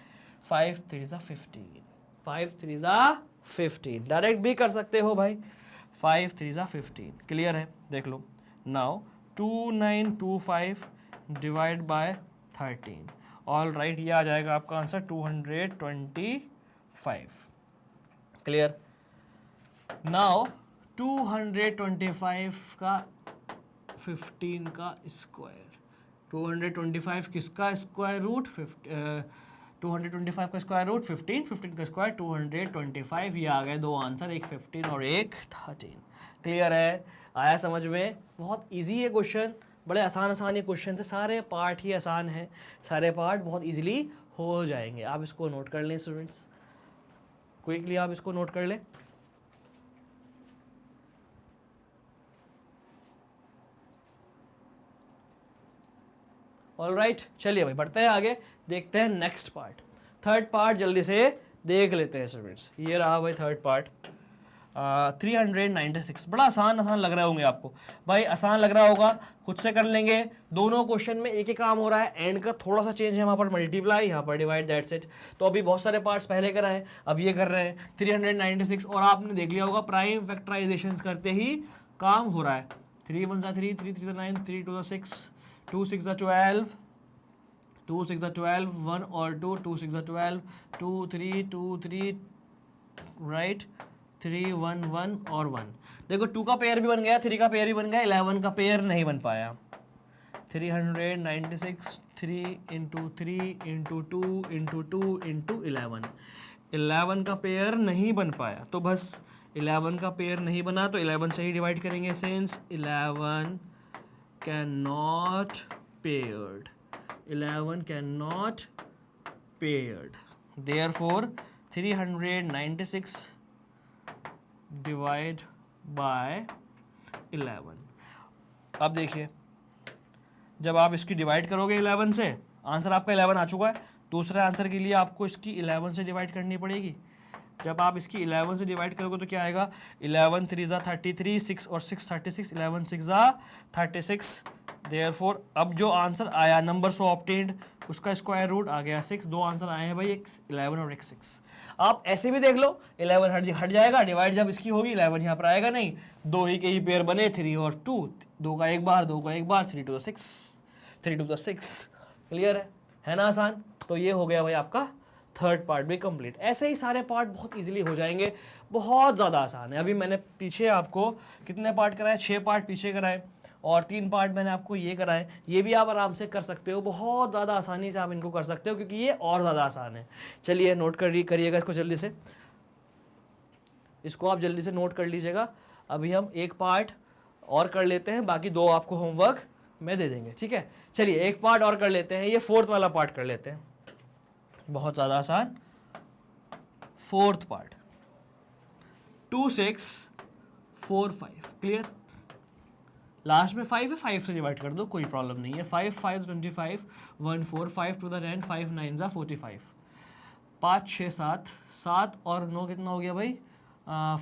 5 3 15, 5 3 15, डायरेक्ट भी कर सकते हो भाई। 5 3 15, क्लियर है? देख लो। Now 2925 divide by 13, all right, ये आ जाएगा आपका आंसर 225। क्लियर? नाउ 225 का 15 का स्क्वायर, 225 किसका स्क्वायर रूट? 225 का स्क्वायर रूट 15, 15 का स्क्वायर 225। ये आ गए दो आंसर, एक 15 और एक 13। क्लियर है? आया समझ में? बहुत इजी है क्वेश्चन, बड़े आसान ये क्वेश्चन है, सारे पार्ट ही आसान है, सारे पार्ट बहुत इजीली हो जाएंगे। आप इसको नोट कर लें स्टूडेंट्स, क्विकली आप इसको नोट कर लें। ऑलराइट, चलिए भाई बढ़ते हैं आगे, देखते हैं नेक्स्ट पार्ट। थर्ड पार्ट जल्दी से देख लेते हैं स्टूडेंट्स। ये रहा भाई थर्ड पार्ट, 396। बड़ा आसान लग रहा होंगे आपको भाई, आसान लग रहा होगा, खुद से कर लेंगे। दोनों क्वेश्चन में एक ही काम हो रहा है, एंड का थोड़ा सा चेंज है, वहाँ पर मल्टीप्लाई, यहाँ पर डिवाइड, दैट्स इट। तो अभी बहुत सारे पार्ट्स पहले कराए, अब ये कर रहे हैं 396। और आपने देख लिया होगा प्राइम फैक्टराइजेशन करते ही काम हो रहा है। 3 1 3, 3 3 9, 3 2 6, 2 6 12, 2 6 12, 1 और 2, 2 6 12, 2 3 2 3, राइट, 3 1 1 और 1। देखो 2 का पेयर भी बन गया, 3 का पेयर भी बन गया, 11 का पेयर नहीं बन पाया। 396, 3 इंटू 3 इंटू 2 इंटू 2 इंटू 11, 11 का पेयर नहीं बन पाया। तो बस 11 का पेयर नहीं बना तो 11 से ही डिवाइड करेंगे, since 11 cannot paired, 11 cannot paired, therefore 396 divide by 11। अब देखिए, जब आप इसकी डिवाइड करोगे 11 से, आंसर आपका 11 आ चुका है, दूसरे आंसर के लिए आपको इसकी 11 से डिवाइड करनी पड़ेगी। जब आप इसकी 11 से डिवाइड करोगे तो क्या आएगा? 11 3 33, 6 और 6 36, 11 6 36। देयरफॉर अब जो आंसर आया, नंबर सो ऑब्टेन्ड, उसका स्क्वायर रूट आ गया 6। दो आंसर आए हैं भाई, एक 11 और एक 6। आप ऐसे भी देख लो, 11 हट जाएगा, डिवाइड जब इसकी होगी 11 यहाँ पर आएगा नहीं, दो ही के ही पेयर बने, 3 और 2, 2 का एक बार 2 का एक बार, 3 2 6, 3 2 6। क्लियर है ना? आसान। तो ये हो गया भाई आपका थर्ड पार्ट भी कंप्लीट। ऐसे ही सारे पार्ट बहुत इजीली हो जाएंगे, बहुत ज़्यादा आसान है। अभी मैंने पीछे आपको कितने पार्ट कराए? 6 पार्ट पीछे कराए और 3 पार्ट मैंने आपको ये कराए। ये भी आप आराम से कर सकते हो, बहुत ज़्यादा आसानी से आप इनको कर सकते हो, क्योंकि ये और ज़्यादा आसान है। चलिए नोट करिएगा इसको जल्दी से, इसको आप जल्दी से नोट कर लीजिएगा। अभी हम एक पार्ट और कर लेते हैं, बाकी 2 आपको होमवर्क में दे देंगे, ठीक है? चलिए एक पार्ट और कर लेते हैं, ये 4th वाला पार्ट कर लेते हैं, बहुत ज़्यादा आसान। 4th part, 2 6 4 5, clear? लास्ट में 5 है, 5 से डिवाइड कर दो, कोई प्रॉब्लम नहीं है। 5 5 25, 1 4, 5 to the 10, 5 9 45, 5 6 7, 7 और 9 कितना हो गया भाई?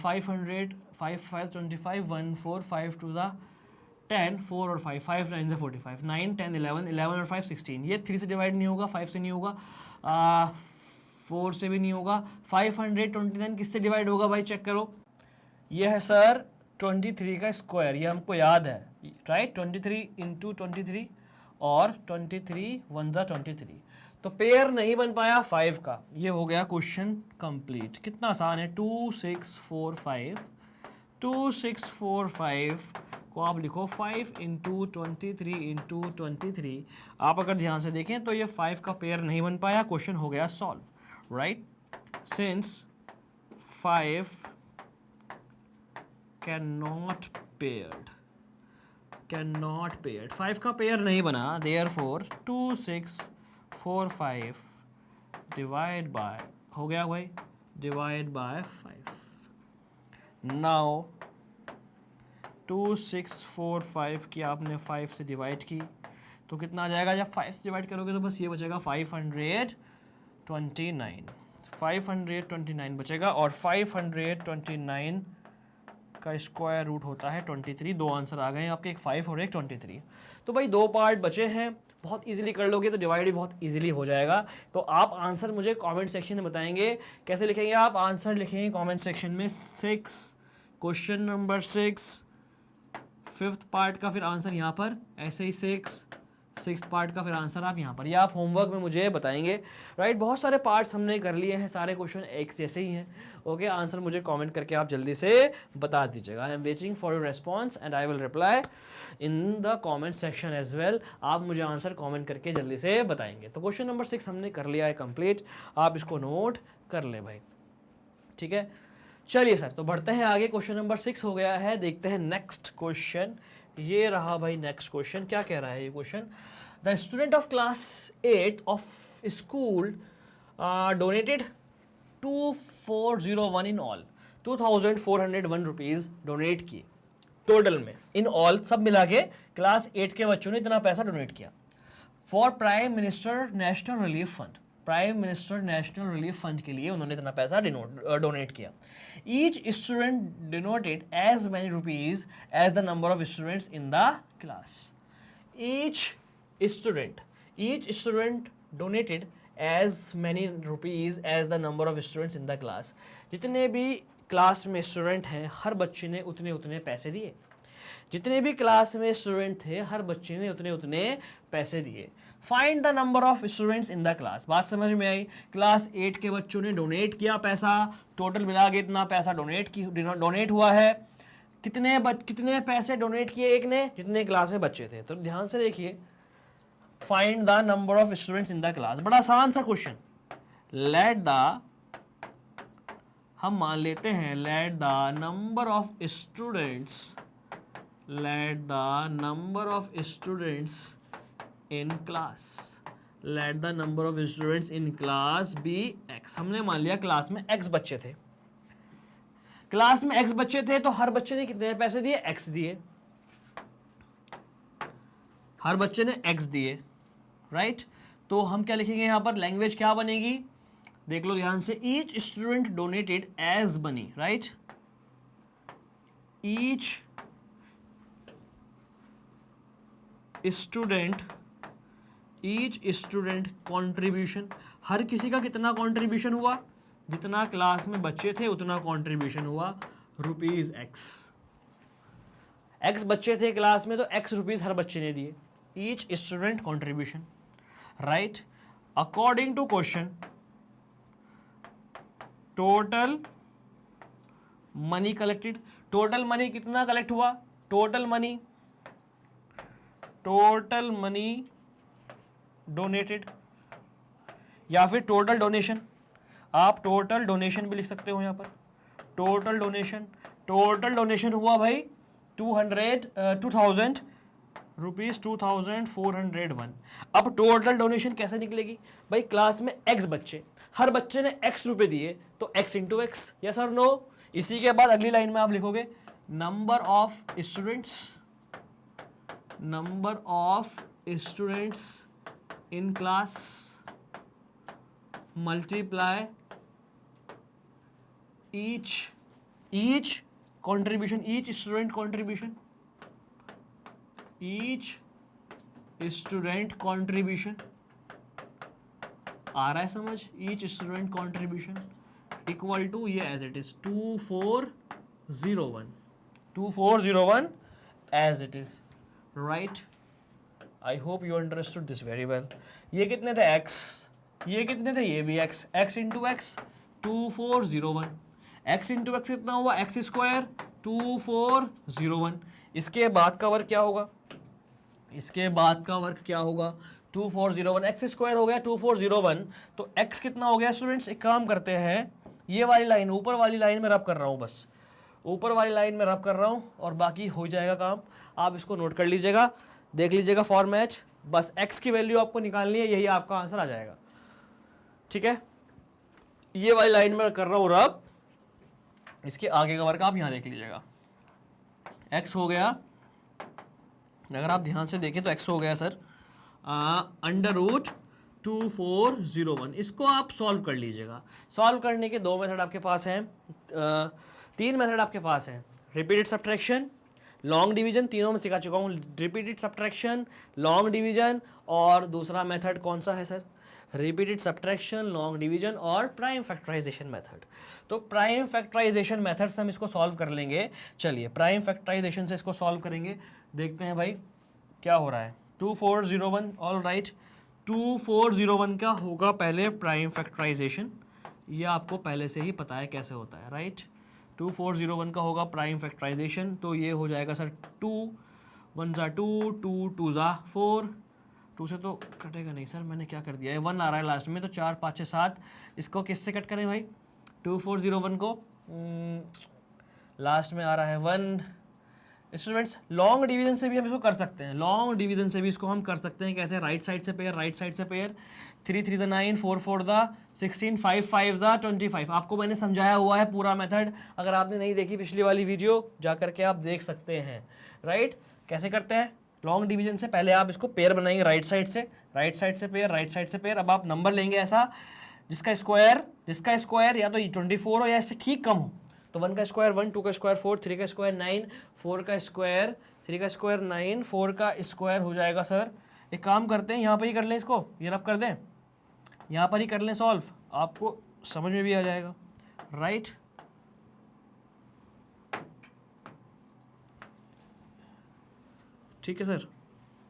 500, 5 5 25, 1 4, 5 to the 10, 4 और 5, 5 9 45, 9 10 11, 11 और 5 16। ये 3 से डिवाइड नहीं होगा, 5 से नहीं होगा, 4 से भी नहीं होगा। 529 किससे डिवाइड होगा भाई? चेक करो, ये है सर 23 का स्क्वायर, ये हमको याद है, राइट? 23 इंटू 23 और 23 1 जा 23, तो पेयर नहीं बन पाया 5 का। ये हो गया क्वेश्चन कंप्लीट। कितना आसान है, 2 6 4 5, 2 6 4 5 को आप लिखो 5 इंटू 23 इंटू 23। आप अगर ध्यान से देखें तो ये 5 का पेयर नहीं बन पाया, क्वेश्चन हो गया solve, right? Since 5 cannot paired, 5 का पेयर नहीं बना, therefore 2 6 4 5 डिवाइड बाय, हो गया भाई, डिवाइड बाय 5। नाउ 2 6 4 5 की आपने 5 से डिवाइड की तो कितना आ जाएगा? जब 5 से डिवाइड करोगे तो बस ये बचेगा 529, 529 बचेगा और 529 का स्क्वायर रूट होता है 23। दो आंसर आ गए हैं आपके, एक 5 और एक 23। तो भाई दो पार्ट बचे हैं, बहुत इजीली कर लोगे तो डिवाइड भी बहुत इजीली हो जाएगा। तो आप आंसर मुझे कमेंट सेक्शन में बताएंगे कैसे लिखेंगे। आप आंसर लिखेंगे कमेंट सेक्शन में 6, क्वेश्चन नंबर 6 5th पार्ट का फिर आंसर यहाँ पर, ऐसे ही 6th पार्ट का फिर आंसर आप यहाँ पर, या आप होमवर्क में मुझे बताएंगे। राइट, बहुत सारे पार्ट्स हमने कर लिए हैं, सारे क्वेश्चन एक जैसे ही हैं। ओके, आंसर मुझे कमेंट करके आप जल्दी से बता दीजिएगा। I am waiting for your response and I will reply in the comment section as well. आप मुझे आंसर कमेंट करके जल्दी से बताएंगे। तो क्वेश्चन नंबर 6 हमने कर लिया है कंप्लीट, आप इसको नोट कर ले भाई, ठीक है। चलिए सर, तो बढ़ते हैं आगे। क्वेश्चन नंबर 6 हो गया है, देखते हैं नेक्स्ट क्वेश्चन। ये रहा भाई नेक्स्ट क्वेश्चन। क्या कह रहा है ये question? The student of class 8 of school donated 2401 in all, 2401 rupees donate किए टोटल में, इन ऑल सब मिला के क्लास 8 के बच्चों ने इतना पैसा डोनेट किया for prime minister national relief fund. Prime minister national relief fund के लिए उन्होंने इतना पैसा डोनेट किया। Each student donated as many rupees as the number of students in the class. Each student donated as many rupees as the number of students in the class. जितने भी class में student हैं हर बच्चे ने उतने उतने पैसे दिए। जितने भी क्लास में स्टूडेंट थे हर बच्चे ने उतने उतने पैसे दिए। Find the number of students in the class. बात समझ में आई? क्लास 8 के बच्चों ने डोनेट किया पैसा, टोटल मिला के इतना पैसा डोनेट हुआ है। कितने पैसे डोनेट किए एक ने? जितने क्लास में बच्चे थे। तो ध्यान से देखिए, find the number of students in the class. बड़ा आसान सा क्वेश्चन। हम मान लेते हैं let the number of students in class, let the number of students in class be x। हमने मान लिया क्लास में x बच्चे थे। क्लास में x बच्चे थे तो हर बच्चे ने कितने पैसे दिए? x दिए। हर बच्चे ने x दिए, राइट। तो हम क्या लिखेंगे यहां पर? लैंग्वेज क्या बनेगी? देख लो ध्यान से। Each student donated as many, right. Each student contribution. हर किसी का कितना कंट्रीब्यूशन हुआ? जितना क्लास में बच्चे थे उतना कंट्रीब्यूशन हुआ, रुपीज एक्स बच्चे थे क्लास में तो x रुपीज हर बच्चे ने दिए। Each student contribution, right. According to question, total money collected. Total money कितना कलेक्ट हुआ? टोटल मनी डोनेटेड, या फिर टोटल डोनेशन। आप टोटल डोनेशन भी लिख सकते हो यहां पर। टोटल डोनेशन हुआ भाई 2000 रुपीज 2401। अब टोटल डोनेशन कैसे निकलेगी भाई? क्लास में x बच्चे, हर बच्चे ने x रुपए दिए तो x इंटू एक्स, यस और नो। इसी के बाद अगली लाइन में आप लिखोगे number of students in class multiply each contribution, each student contribution. आ रहा है समझ? Each student contribution equal to ये as it is 2401 as it is, right. I hope you understood this very well. ये कितने थे? x, ये कितने थे? ये भी x। x into x 2401। x into x कितना हुआ? x square 2401। इसके बाद का वर्क क्या होगा? 2401 x स्क्वायर हो गया 2401। तो x कितना हो गया स्टूडेंट्स? एक काम करते हैं, ये वाली लाइन ऊपर वाली लाइन में रब कर रहा हूँ, बस ऊपर वाली लाइन में रब कर रहा हूँ और बाकी हो जाएगा काम। आप इसको नोट कर लीजिएगा, देख लीजिएगा फॉर्मेट। बस x की वैल्यू आपको निकालनी है, यही आपका आंसर आ जाएगा, ठीक है। ये वाली लाइन में कर रहा हूँ रब, इसके आगे का वर्क आप यहाँ देख लीजिएगा। x हो गया, अगर आप ध्यान से देखें तो x हो गया सर अंडर रूट 2401। इसको आप सॉल्व कर लीजिएगा। सॉल्व करने के दो मेथड आपके पास हैं, तीन मेथड आपके पास हैं, रिपीटेड सब्ट्रैक्शन, लॉन्ग डिवीजन, तीनों में सिखा चुका हूँ, रिपीटेड सब्ट्रैक्शन, लॉन्ग डिवीजन, और दूसरा मेथड कौन सा है sir, repeated subtraction, long division और प्राइम फैक्टराइजेशन मेथड। तो प्राइम फैक्टराइजेशन मेथड से हम इसको सॉल्व कर लेंगे। चलिए प्राइम फैक्टराइजेशन से इसको सॉल्व करेंगे, देखते हैं भाई क्या हो रहा है। 2401, ऑल राइट, 2401 का होगा पहले प्राइम फैक्टराइजेशन, ये आपको पहले से ही पता है कैसे होता है, राइट। 2401 का होगा प्राइम फैक्टराइजेशन, तो ये हो जाएगा सर 2 1 ज़ा 2, 2 2 ज़ा 4, 2 से तो कटेगा नहीं सर, मैंने क्या कर दिया है, 1 आ रहा है लास्ट में, तो 4 5 6 7, इसको किससे कट करें भाई, 2401 को लास्ट में आ रहा है 1। स्टूडेंट्स लॉन्ग डिवीजन से भी हम इसको कर सकते हैं, लॉन्ग डिवीजन से भी इसको हम कर सकते हैं, कैसे, राइट साइड से पेयर, राइट साइड से पेयर, 3 3 ज़ा 9, 4 4 ज़ा 16, 5 5 ज़ा 25। आपको मैंने समझाया हुआ है पूरा मेथड, अगर आपने नहीं देखी पिछली वाली वीडियो जा करके आप देख सकते हैं, राइट। कैसे करते हैं लॉन्ग डिवीजन से, पहले आप इसको पेयर बनाएंगे राइट साइड से, राइट साइड से पेयर, राइट साइड से पेयर। अब आप नंबर लेंगे ऐसा जिसका स्क्वायर या तो 24 हो या इससे ठीक कम हो, तो 1 का स्क्वायर 1, 2 का स्क्वायर 4, 3 का स्क्वायर 9, 4 का स्क्वायर 3 का स्क्वायर 9, 4 का स्क्वायर हो जाएगा सर, एक काम करते हैं यहाँ पर ही कर लें इसको, ये रब कर दें, यहाँ पर ही कर लें सॉल्व, आपको समझ में भी आ जाएगा, राइट। ठीक है सर,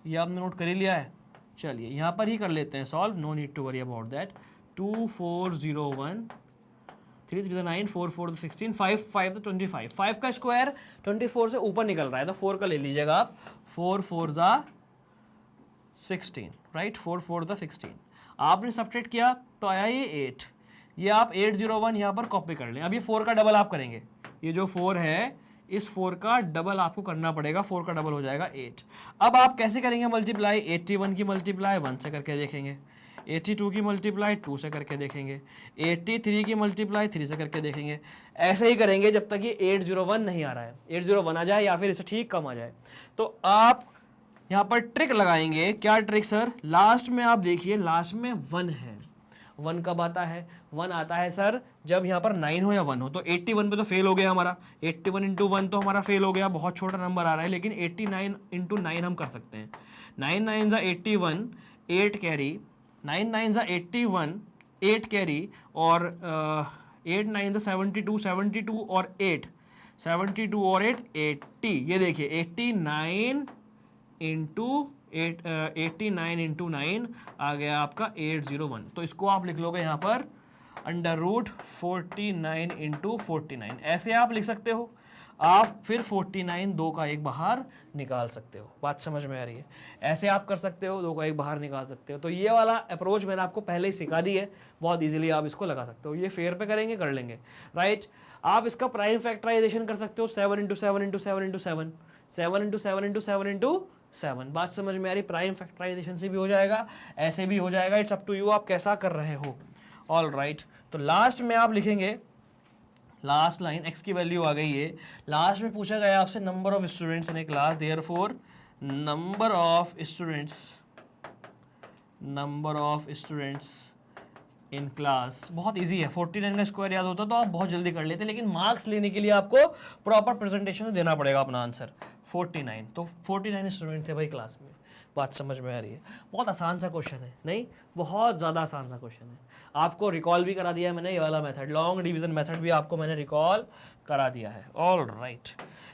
ये आपने नोट कर ही लिया है, चलिए यहाँ पर ही कर लेते हैं solve, no need to worry about that. 2401, 3 3 9, 4 4 16, 5 5 25, 5 का स्क्वायर 24 से ऊपर निकल रहा है, तो 4 का ले लीजिएगा आप, 4 4 ज़ा 16, राइट, 4 4 ज़ा 16। आपने सब्ट्रैक्ट किया तो आया ये 8, ये आप 801 यहाँ पर कॉपी कर लें। अब ये 4 का डबल आप करेंगे, ये जो 4 है इस 4 का डबल आपको करना पड़ेगा, 4 का डबल हो जाएगा 8। अब आप कैसे करेंगे मल्टीप्लाई, 81 की मल्टीप्लाई 1 से करके देखेंगे, 82 की मल्टीप्लाई 2 से करके देखेंगे, 83 की मल्टीप्लाई 3 से करके देखेंगे, ऐसे ही करेंगे जब तक ये 801 नहीं आ रहा है, 801 आ जाए या फिर इसे ठीक कम आ जाए। तो आप यहाँ पर ट्रिक लगाएंगे, क्या ट्रिक सर, लास्ट में आप देखिए लास्ट में 1 है, 1 कब आता है, 1 आता है सर जब यहाँ पर 9 हो या 1 हो, तो 81 पे तो फेल हो गया हमारा, 81 इंटू 1 तो हमारा फेल हो गया, बहुत छोटा नंबर आ रहा है, लेकिन 89 इंटू 9 हम कर सकते हैं, 9 9 ज़ा 81, 8 कैरी, 9 9 ज़ा 81, 8 कैरी, और 8 9 ज़ा 72, 72 और 8, 72 और 8 80, ये देखिए 89 इंटू 89 इंटू 9 आ गया आपका 801, तो इसको आप लिख लोगे यहाँ पर अंडर रूट 49 इंटू 49, ऐसे आप लिख सकते हो। आप फिर 49 2 का 1 बाहर निकाल सकते हो, बात समझ में आ रही है, ऐसे आप कर सकते हो, 2 का 1 बाहर निकाल सकते हो। तो ये वाला अप्रोच मैंने आपको पहले ही सिखा दी है, बहुत इजीली आप इसको लगा सकते हो, ये फेयर पे करेंगे कर लेंगे, राइट। आप इसका प्राइम फैक्टराइजेशन कर सकते हो, 7 into 7 into 7 into 7, 7 into 7 into 7 into 7, बात समझ में आ रही, प्राइम फैक्टराइजेशन से भी हो जाएगा, ऐसे भी हो जाएगा, इट्स अप टू यू आप कैसा कर रहे हो, ऑल राइट। तो लास्ट में आप लिखेंगे, लास्ट लाइन x की वैल्यू आ गई है, लास्ट में पूछा गया आपसे number of students in A class, therefore number of students in class, बहुत इजी है, 49 का स्क्वायर याद होता तो आप बहुत जल्दी कर लेते, लेकिन मार्क्स लेने के लिए आपको प्रॉपर प्रेजेंटेशन देना पड़ेगा अपना आंसर। 49, तो 49 स्टूडेंट थे भाई क्लास में, बात समझ में आ रही है, बहुत आसान सा क्वेश्चन है, नहीं बहुत ज़्यादा आसान सा क्वेश्चन है, आपको रिकॉल भी करा दिया है मैंने, ये वाला मेथड लॉन्ग डिवीजन मेथड भी आपको मैंने रिकॉल करा दिया है, ऑल राइट।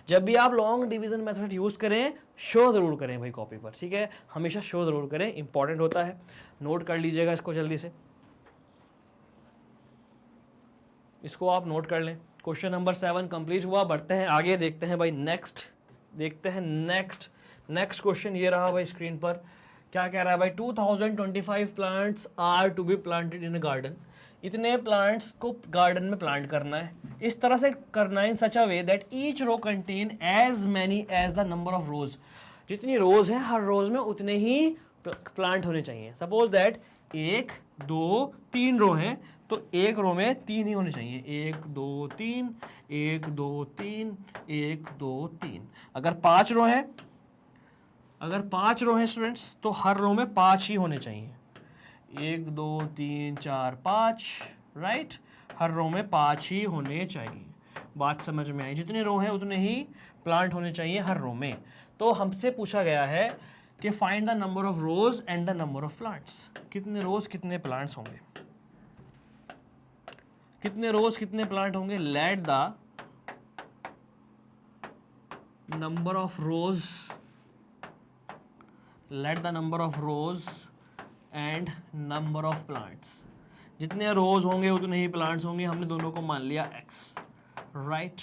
जब भी आप लॉन्ग डिवीजन मेथड यूज़ करें शो ज़रूर करें भाई कॉपी पर, ठीक है, हमेशा शो ज़रूर करें, इंपॉर्टेंट होता है, नोट कर लीजिएगा इसको जल्दी से, इसको आप नोट कर लें। क्वेश्चन नंबर 7 कंप्लीट हुआ, बढ़ते हैं आगे, देखते हैं भाई नेक्स्ट, देखते हैं नेक्स्ट क्वेश्चन ये रहा भाई स्क्रीन पर, क्या कह रहा है भाई, 2025 plants are to be planted in a garden, इतने प्लांट्स को गार्डन में प्लांट करना है, इस तरह से करना है in such a way that each row contain as many as the number of rows, जितनी रोज हैं हर रोज में उतने ही प्लांट होने चाहिए। सपोज दैट 1 2 3 रो हैं, तो एक रो में 3 ही होने चाहिए, 1 2 3 1 2 3 1 2 3। अगर 5 रो हैं स्टूडेंट्स तो हर रो में 5 ही होने चाहिए, 1 2 3 4 5, राइट। हर रो में 5 ही होने चाहिए। बात समझ में आई? जितने रो हैं उतने ही प्लांट होने चाहिए हर रो में। तो हमसे पूछा गया है कि find the number of rows and the number of plants. कितने रोज कितने प्लांट्स होंगे, कितने रोज कितने प्लांट होंगे। Let the number of rose, let the number of rows and number of plants. जितने रोज होंगे उतने ही प्लांट्स होंगे। हमने दोनों को मान लिया x, right.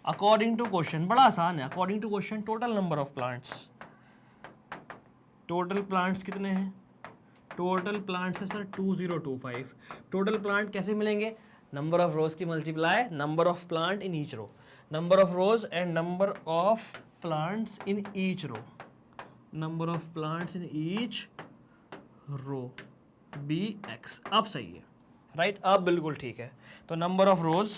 According to question, बड़ा आसान है। According to question total number of plants, total plants कितने हैं? टोटल प्लांट्स है सर 2025। टोटल प्लांट कैसे मिलेंगे? नंबर ऑफ रोज की multiply number of plant in each row, number of rows and number of plants in each row, number of plants in each row bx। अब सही है, right. अब बिल्कुल ठीक है। तो नंबर ऑफ रोज,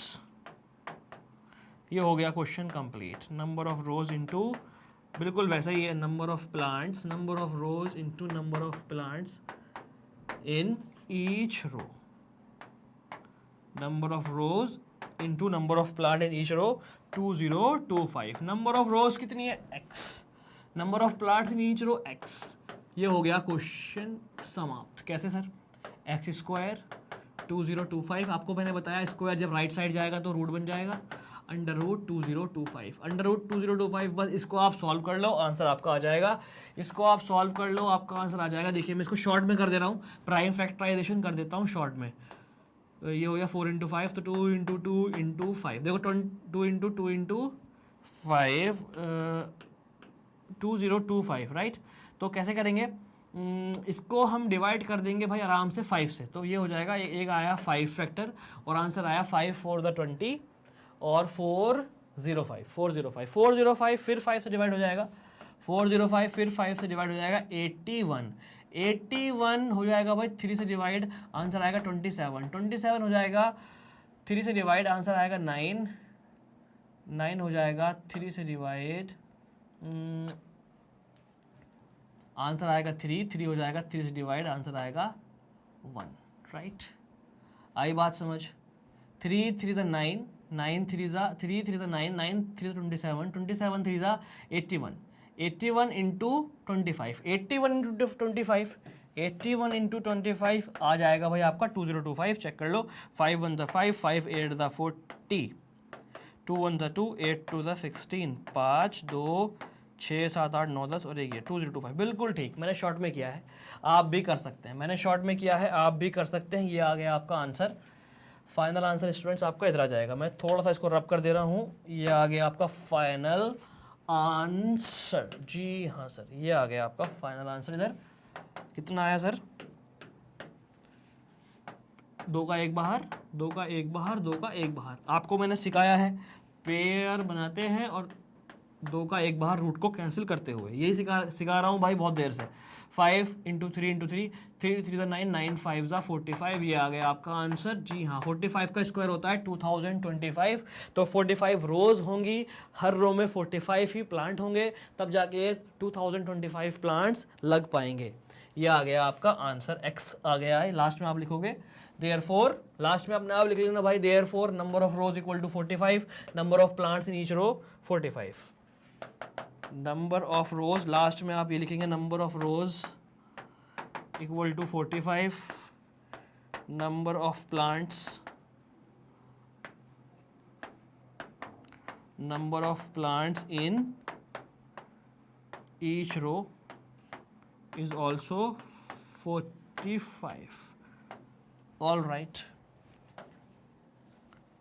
ये हो गया question complete. Number of rows into, बिल्कुल वैसा ही है, number of plants, number of rows into number of plants in each row, number of rows into number of plant in each row 2025। Number of rows कितनी है? x, number of plants in each row x। ये हो गया question समाप्त। कैसे sir? X square 2025, आपको मैंने बताया स्क्वायर जब राइट साइड जाएगा तो रूट बन जाएगा, अंडर रूट 2025, अंडर रूट 2025। बस इसको आप सॉल्व कर लो, आंसर आपका आ जाएगा। इसको आप सॉल्व कर लो, आपका आंसर आ जाएगा। देखिए मैं इसको शॉर्ट में कर दे रहा हूँ, प्राइम फैक्टराइजेशन कर देता हूँ शॉर्ट में। ये हो गया 4 इंटू 5, तो 2 इंटू 2 इंटू 5, देखो 2 इंटू 2 इंटू 5 2025, राइट। तो कैसे करेंगे? इसको हम डिवाइड कर देंगे भाई आराम से 5 से। तो ये हो जाएगा, एक आया 5 फैक्टर और आंसर आया 5 4 द 20 और 405, 405 फिर 5 से डिवाइड हो जाएगा, 405 फिर 5 से डिवाइड हो जाएगा 81 हो जाएगा भाई 3 से डिवाइड, आंसर आएगा 27 हो जाएगा 3 से डिवाइड, आंसर आएगा 9 हो जाएगा 3 से डिवाइड, आंसर आएगा 3 हो जाएगा 3 से डिवाइड, आंसर आएगा 1, राइट। आई बात समझ? 3 3 द 9, 9 3 ज़ा 3 3 द 9, 9 3 27, 27 3 ज़ा 81 इंटू 25, 81 इंटू 25 आ जाएगा भाई आपका 2025। चेक कर लो, 5 1 द 5, 5 8 द 40, 2 1 द 2, 8 2 द 16, 5 2 6 7 8 9 10 और ये 2025। बिल्कुल ठीक, मैंने शॉर्ट में किया है, आप भी कर सकते हैं। मैंने शॉर्ट में किया है, आप भी कर सकते हैं। ये आ गया आपका आंसर, फाइनल आंसर स्टूडेंट्स आपका इधर आ जाएगा। मैं थोड़ा सा इसको रब कर दे रहा हूँ, ये आ गया आपका फाइनल आंसर। जी हाँ सर, ये आ गया आपका फाइनल आंसर। इधर कितना आया सर? 2 का 1 बाहर, 2 का 1 बाहर, 2 का 1 बाहर। आपको मैंने सिखाया है पेयर बनाते हैं और 2 का 1 बाहर रूट को कैंसिल करते हुए, यही सिखा रहा हूँ भाई बहुत देर से। 5 इंटू 3 इंटू 3, 3 3 ज़ा 9, 9 5 ज़ा 45, ये आ गया आपका आंसर। जी हाँ, 45 का स्क्वायर होता है 2025, तो 45 रोज होंगी, हर रो में 45 ही प्लांट होंगे, तब जाके 2025 प्लांट्स लग पाएंगे। ये आ गया आपका आंसर, x आ गया है। लास्ट में आप लिखोगे देयरफॉर, लास्ट में अपने आप लिख लेना भाई, therefore number of rows equal to 45, number of plants in each row 45। Number of rows, last में आप ये लिखेंगे number of rows equal to 45, number of plants in each row is also 45। All right.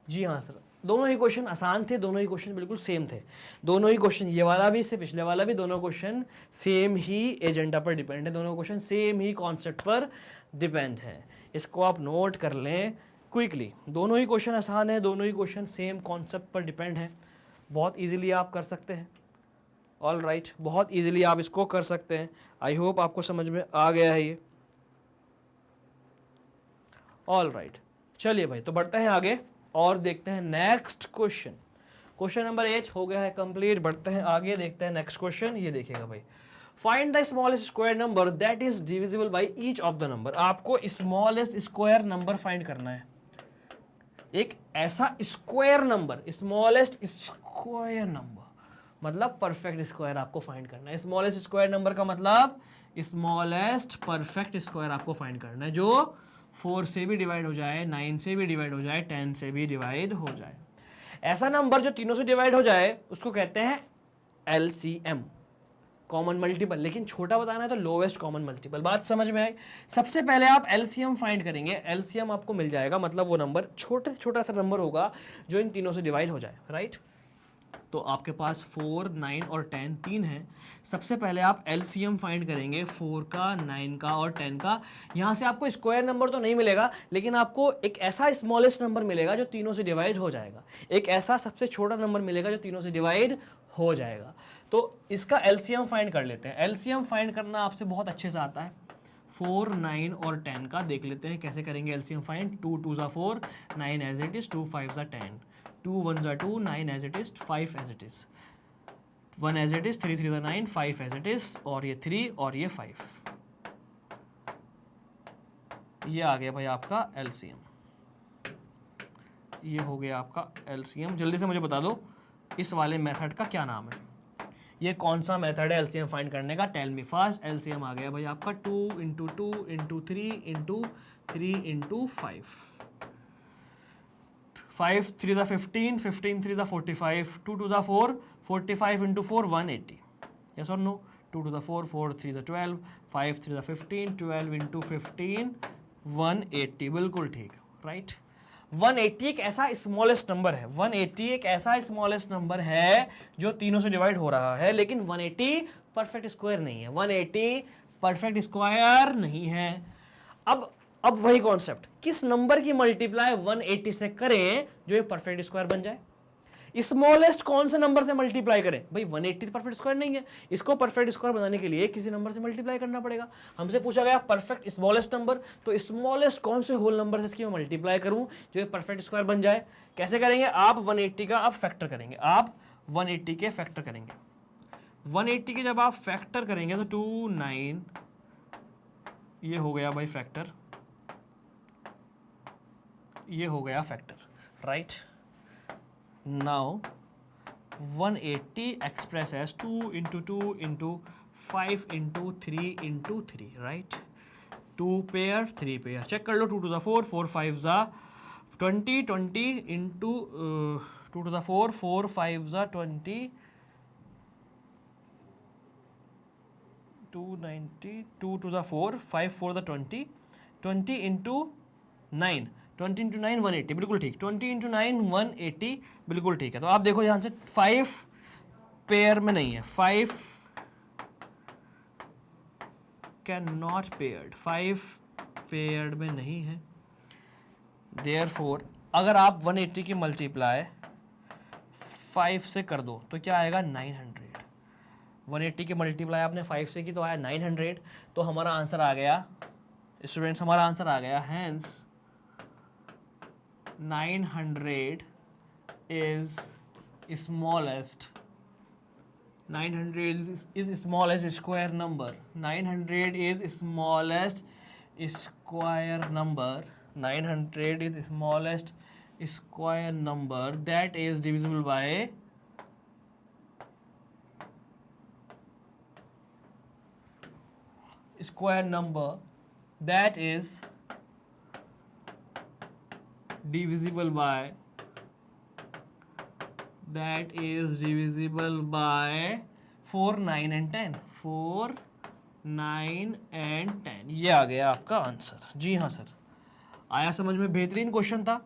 जी हाँ sir, दोनों ही question आसान थे, दोनों ही क्वेश्चन बिल्कुल सेम थे। दोनों ही क्वेश्चन, ये वाला भी इससे पिछले वाला भी, दोनों क्वेश्चन सेम ही एजेंडा पर डिपेंड है, दोनों क्वेश्चन सेम ही कॉन्सेप्ट पर डिपेंड है। इसको आप नोट कर लें क्विकली। दोनों ही क्वेश्चन आसान है, दोनों ही क्वेश्चन सेम कॉन्सेप्ट पर डिपेंड है, बहुत ईजिली आप कर सकते हैं। ऑल राइट, बहुत ईजिली आप इसको कर सकते हैं। आई होप आपको समझ में आ गया है ये। ऑल राइट, चलिए भाई, तो बढ़ते हैं आगे और देखते हैं नेक्स्ट क्वेश्चन। क्वेश्चन नंबर 8 हो गया है कंप्लीट। बढ़ते हैं आगे, देखते हैं नेक्स्ट क्वेश्चन। ये देखिएगा भाई, find the smallest square number that is divisible by each of the number. आपको स्मॉलेस्ट स्क्वायर नंबर फाइंड करना है, एक ऐसा square number, smallest square number मतलब परफेक्ट स्क्वायर आपको फाइंड करना है। स्मॉलेस्ट स्क्वायर नंबर का मतलब स्मॉलेस्ट परफेक्ट स्क्वायर आपको फाइंड करना है, जो 4 से भी डिवाइड हो जाए, 9 से भी डिवाइड हो जाए, 10 से भी डिवाइड हो जाए। ऐसा नंबर जो तीनों से डिवाइड हो जाए उसको कहते हैं एलसीएम, कॉमन मल्टीपल। लेकिन छोटा बताना है तो लोवेस्ट कॉमन मल्टीपल। बात समझ में आई? सबसे पहले आप एलसीएम फाइंड करेंगे, एलसीएम आपको मिल जाएगा, मतलब वो नंबर छोटे से छोटा सा नंबर होगा जो इन तीनों से डिवाइड हो जाए, राइट। तो आपके पास 4, 9 और 10 तीन है। सबसे पहले आप एलसीएम फाइंड करेंगे 4 का, 9 का और 10 का। यहाँ से आपको स्क्वायर नंबर तो नहीं मिलेगा, लेकिन आपको एक ऐसा स्मॉलेस्ट नंबर मिलेगा जो तीनों से डिवाइड हो जाएगा, एक ऐसा सबसे छोटा नंबर मिलेगा जो तीनों से डिवाइड हो जाएगा। तो इसका एलसीएम फाइंड कर लेते हैं। एलसीएम फाइंड करना आपसे बहुत अच्छे से आता है। 4, 9 और 10 का देख लेते हैं कैसे करेंगे एलसीएम फाइंड। 2 2 ज़ा 4, 9 एज इट इज, 2 5 ज़ा 10, 2 1 ज़ा 2, 9 as it is, 5 as it is, 1 as it is, 3 3 ज़ा 9, 5 एज इट इज, और ये 3 और ये 5। ये आ गया भाई आपका एलसीएम, ये हो गया आपका एलसीएम। जल्दी से मुझे बता दो इस वाले मेथड का क्या नाम है, ये कौन सा मेथड है एलसीएम फाइंड करने का? Tell me fast. एलसीएम आ गया भाई आपका 2 × 2 × 3 × 3 × 5। 5 3 ज़ा 15, 15 3 ज़ा 45, 2 2 ज़ा 4, 45 × 4 180। यस और नो? 2 2 ज़ा 4, 4 3 ज़ा 12, 5 3 ज़ा 15, 12 × 15 180। बिल्कुल ठीक, राइट। 180 एक ऐसा स्मॉलेस्ट नंबर है, 180 एक ऐसा स्मॉलेस्ट नंबर है जो तीनों से डिवाइड हो रहा है, लेकिन 180 परफेक्ट स्क्वायर नहीं है, 180 परफेक्ट स्क्वायर नहीं है। अब वही कॉन्सेप्ट, किस नंबर की मल्टीप्लाई 180 से करें जो ये परफेक्ट स्क्वायर बन जाए? स्मॉलेस्ट कौन से नंबर से मल्टीप्लाई करें? भाई 180 परफेक्ट स्क्वायर नहीं है, इसको परफेक्ट स्क्वायर बनाने के लिए किसी नंबर से मल्टीप्लाई करना पड़ेगा। हमसे पूछा गया परफेक्ट स्मॉलेस्ट नंबर, तो स्मॉलेस्ट कौन से होल नंबर से इसकी मैं मल्टीप्लाई करूं जो ये परफेक्ट स्क्वायर बन जाए? कैसे करेंगे? आप 180 का आप फैक्टर करेंगे, आप 180 के फैक्टर करेंगे। 180 के जब आप फैक्टर करेंगे तो 2 9, ये हो गया भाई फैक्टर, ये हो गया factor, right. Now 180 expressed as 2 × 2 × 5 × 3 × 3, right? 2 pair 3 pair, check कर लो। 2 to the 4, 4 5 ज़ा 20, 20 into 2 to the 4, 4 5 ज़ा 20, 290, 2 to the 4, 5 4 ज़ा 20, 20 into 9, 20 × 9 180, बिल्कुल ठीक। 20 × 9 180, बिल्कुल ठीक है। तो आप देखो यहाँ से 5 पेयर में नहीं है, 5 कैन नॉट पेयर्ड, 5 पेयर्ड में नहीं है। देयरफॉर अगर आप 180 की मल्टीप्लाई 5 से कर दो तो क्या आएगा? 900। 180 की मल्टीप्लाई आपने 5 से की तो आया 900। तो हमारा आंसर आ गया स्टूडेंट्स, हमारा आंसर आ गया hence 900 is smallest, 900 is smallest square number, 900 is smallest square number, 900 is smallest square number that is divisible by square number that is divisible by 4 9 and 10, 4 9 and 10। ये आ गया आपका आंसर। जी हाँ sir, आया समझ में? बेहतरीन क्वेश्चन था,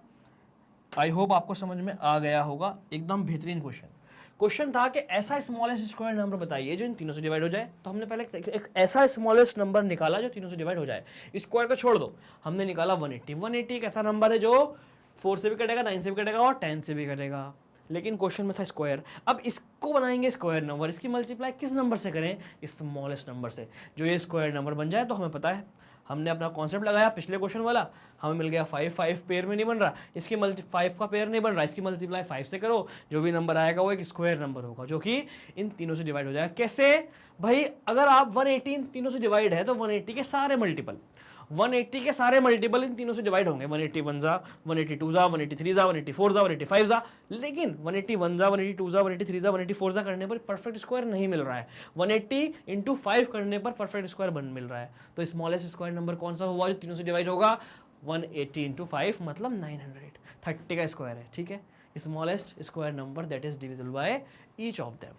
आई होप आपको समझ में आ गया होगा। एकदम बेहतरीन क्वेश्चन था कि ऐसा स्मॉलेस्ट स्क्वायर नंबर बताइए जो इन तीनों से डिवाइड हो जाए। तो हमने पहले एक ऐसा स्मॉलेस्ट नंबर निकाला जो तीनों से डिवाइड हो जाए। स्क्वायर को छोड़ दो, हमने निकाला 180। 180 एक ऐसा नंबर है जो 4 से भी कटेगा, 9 से भी कटेगा और 10 से भी कटेगा, लेकिन क्वेश्चन में था स्क्वायर। अब इसको बनाएंगे स्क्वायर नंबर, इसकी मल्टीप्लाई किस नंबर से करें? स्मॉलेस्ट नंबर से। जो ये स्क्वायर नंबर बन जाए तो हमें पता है हमने अपना कॉन्सेप्ट लगाया पिछले क्वेश्चन वाला, हमें मिल गया 5, 5 पेयर में नहीं बन रहा, इसकी 5 का पेयर नहीं बन रहा, इसकी मल्टीप्लाई 5 से करो, जो भी नंबर आएगा वो एक स्क्वायर नंबर होगा जो कि इन तीनों से डिवाइड हो जाएगा। कैसे भाई, अगर आप 180 इन तीनों से डिवाइड है तो 180 के सारे मल्टीपल, 180 के सारे मल्टीपल इन तीनों से डिवाइड होंगे, 181 जा, 182 जा, 183 जा, 184 जा, 185 जा, लेकिन 181 जा, 182 जा, 183 जा, 184 जा करने पर परफेक्ट स्क्वायर नहीं मिल रहा है, 180 इंटू 5 करने पर परफेक्ट स्क्वायर मिल रहा है। तो स्मॉलेस्ट स्क्वायर नंबर कौन सा हुआ जो तीनों से डिवाइड होगा, 180 इंटू 5 मतलब 900, 30 का स्क्वायर है, ठीक है, smallest square number that is divisible by each of them.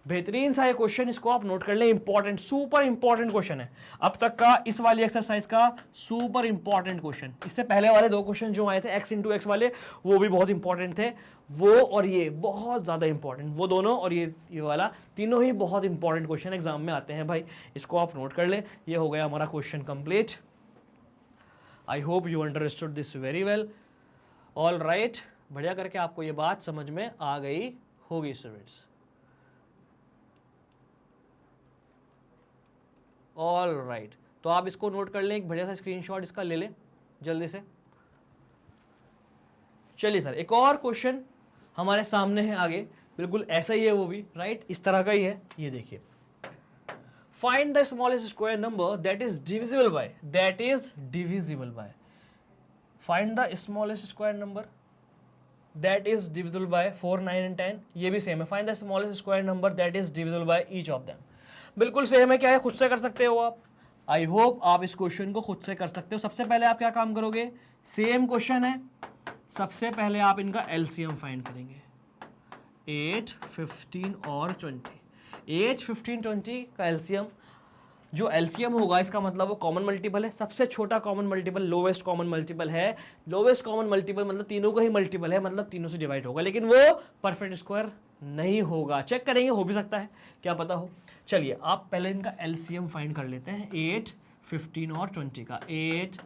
बेहतरीन सा ये क्वेश्चन, इसको आप नोट कर लें, इंपॉर्टेंट, सुपर इंपॉर्टेंट क्वेश्चन है, अब तक का इस वाली एक्सरसाइज का सुपर इंपॉर्टेंट क्वेश्चन। इससे पहले वाले 2 क्वेश्चन जो आए थे x इंटू एक्स वाले, वो भी बहुत इंपॉर्टेंट थे, वो और ये बहुत ज़्यादा इंपॉर्टेंट, वो दोनों और ये वाला, तीनों ही बहुत इंपॉर्टेंट क्वेश्चन एग्जाम में आते हैं भाई, इसको आप नोट कर लें। ये हो गया हमारा question complete. I hope you understood this very well. All right, बढ़िया करके आपको ये बात समझ में आ गई होगी स्टूडेंट्स। ऑल राइट, तो आप इसको नोट कर लें, एक बढ़िया सा स्क्रीनशॉट इसका ले लें जल्दी से। चलिए सर, एक और क्वेश्चन हमारे सामने है आगे, बिल्कुल ऐसा ही है वो भी, राइट, इस तरह का ही है। ये देखिए, find the smallest square number that is divisible bye, that is divisible bye, find the smallest square number that is divisible bye 4, 9 and 10। ये भी सेम है, find the smallest square number that is divisible by each of them. बिल्कुल same है, क्या है, खुद से कर सकते हो आप। आई होप आप इस क्वेश्चन को खुद से कर सकते हो। सबसे पहले आप क्या काम करोगे, सेम क्वेश्चन है, सबसे पहले आप इनका एलसीएम फाइंड करेंगे, 8, 15 और 20। 8, 15, 20 का एलसीएम, जो एलसीएम होगा इसका मतलब वो कॉमन मल्टीपल है, सबसे छोटा common multiple lowest common multiple है, लोवेस्ट कॉमन मल्टीपल मतलब तीनों का ही मल्टीपल है, मतलब तीनों से डिवाइड होगा, लेकिन वो परफेक्ट स्क्वायर नहीं होगा। चेक करेंगे, हो भी सकता है, क्या पता हो। चलिए आप पहले इनका एलसीएम फाइंड कर लेते हैं, 8, 15 और 20 का। 8,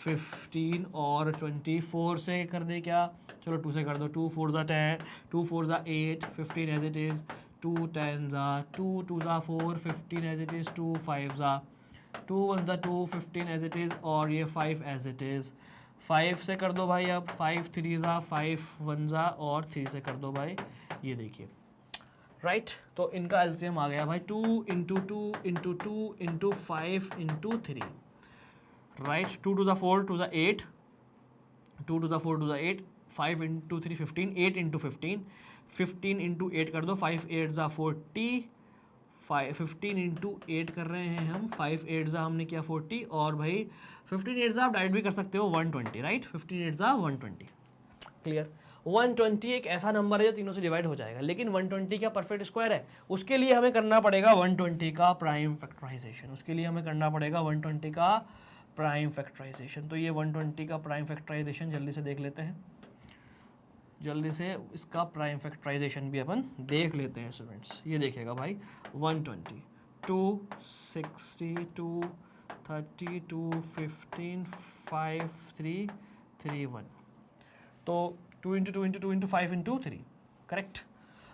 15 और 20, 4 से कर दे क्या, चलो 2 से कर दो, 2 4 ज़ा 10, 2 4 ज़ा 8, 15 एज इट इज़, 2 10 ज़ा 2, 2 ज़ा 4, 15 एज इट इज़, 2 5 ज़ा 2 1 ज़ा 2, 15 एज इट इज़, और ये 5 एज इट इज़। 5 से कर दो भाई, अब 5 3 ज़ा 5 1 ज़ा, और 3 से कर दो भाई, ये देखिए, राइट। तो इनका एलसीएम आ गया भाई 2 into 2 into 2 into 5 into 3, right. 2 to the 4 to the 8, 2 to the 4 to the 8, 5 into 3 15, 8 into 15, 15 into 8 कर दो, 5 8 ज़ा 40, 15 इंटू 8 कर रहे हैं हम, 5 8 ज़ा हमने किया 40, और भाई 15 8 ज़ा आप डायरेक्ट भी कर सकते हो 120, राइट, 15 8 ज़ा 120, क्लियर। 120 एक ऐसा नंबर है जो तीनों से डिवाइड हो जाएगा, लेकिन 120 क्या परफेक्ट स्क्वायर है, उसके लिए हमें करना पड़ेगा 120 का प्राइम फैक्टराइजेशन, उसके लिए हमें करना पड़ेगा 120 का प्राइम फैक्टराइजेशन। तो ये 120 का प्राइम फैक्टराइजेशन जल्दी से देख लेते हैं, जल्दी से इसका प्राइम फैक्टराइजेशन भी अपन देख लेते हैं स्टूडेंट्स। ये देखिएगा भाई, 120, 262, 32, 15, 5 3 3 1, तो 2 into 2 into 2 into 5 into 3, correct.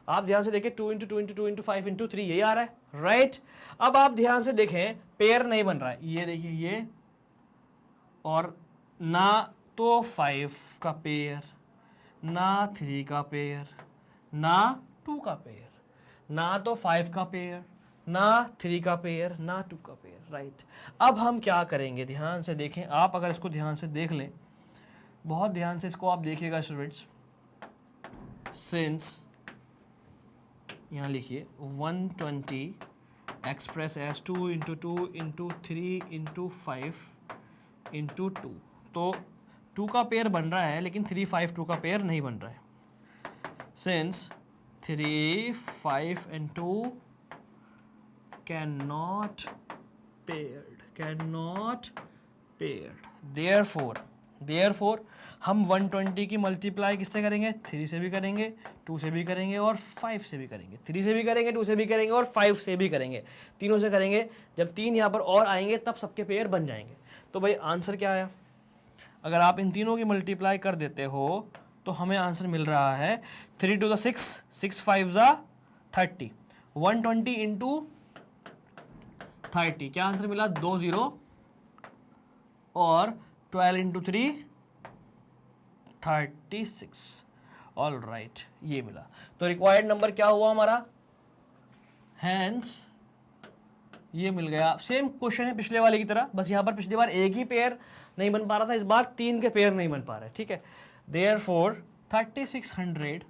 आप ध्यान से देखें, 2 इंटू 2 इंटू 2 इंटू 5 इंटू 3 यही आ रहा है, राइट। अब आप ध्यान से देखें, पेयर नहीं बन रहा है, ये देखिए ये, और ना तो 5 का पेयर, ना 3 का पेयर, ना 2 का पेयर, ना तो 5 का पेयर, ना 3 का पेयर, ना 2 का पेयर, राइट। अब हम क्या करेंगे, ध्यान से देखें, आप अगर इसको ध्यान से देख लें, बहुत ध्यान से इसको आप देखिएगा स्टूडेंट्स, सिंस यहाँ लिखिए 120 express as 2 into 2 into 3 into 5 into 2, तो 2 का पेयर बन रहा है, लेकिन 3 5 2 का पेयर नहीं बन रहा है। Since 3 5 and 2 can not paired, therefore हम 120 की मल्टीप्लाई किससे करेंगे, 3 से भी करेंगे, 2 से भी करेंगे, और 5 से भी करेंगे, 3 से भी करेंगे, 2 से भी करेंगे, और 5 से भी करेंगे, तीनों से करेंगे। जब 3 यहाँ पर और आएंगे तब सबके पेयर बन जाएंगे। तो भाई आंसर क्या आया, अगर आप इन तीनों की मल्टीप्लाई कर देते हो तो हमें आंसर मिल रहा है 3 टू द 6, 6 5 ज़ा 30, 120 इंटू 30, क्या आंसर मिला, 20 और 12 इंटू 3 36। ऑल राइट, ये मिला। तो रिक्वायर्ड नंबर क्या हुआ हमारा, हैंस ये मिल गया। सेम क्वेश्चन है पिछले वाले की तरह, बस यहाँ पर पिछली बार एक ही पेयर नहीं बन पा रहा था, इस बार 3 के पेयर नहीं बन पा रहे, ठीक है। Therefore 3600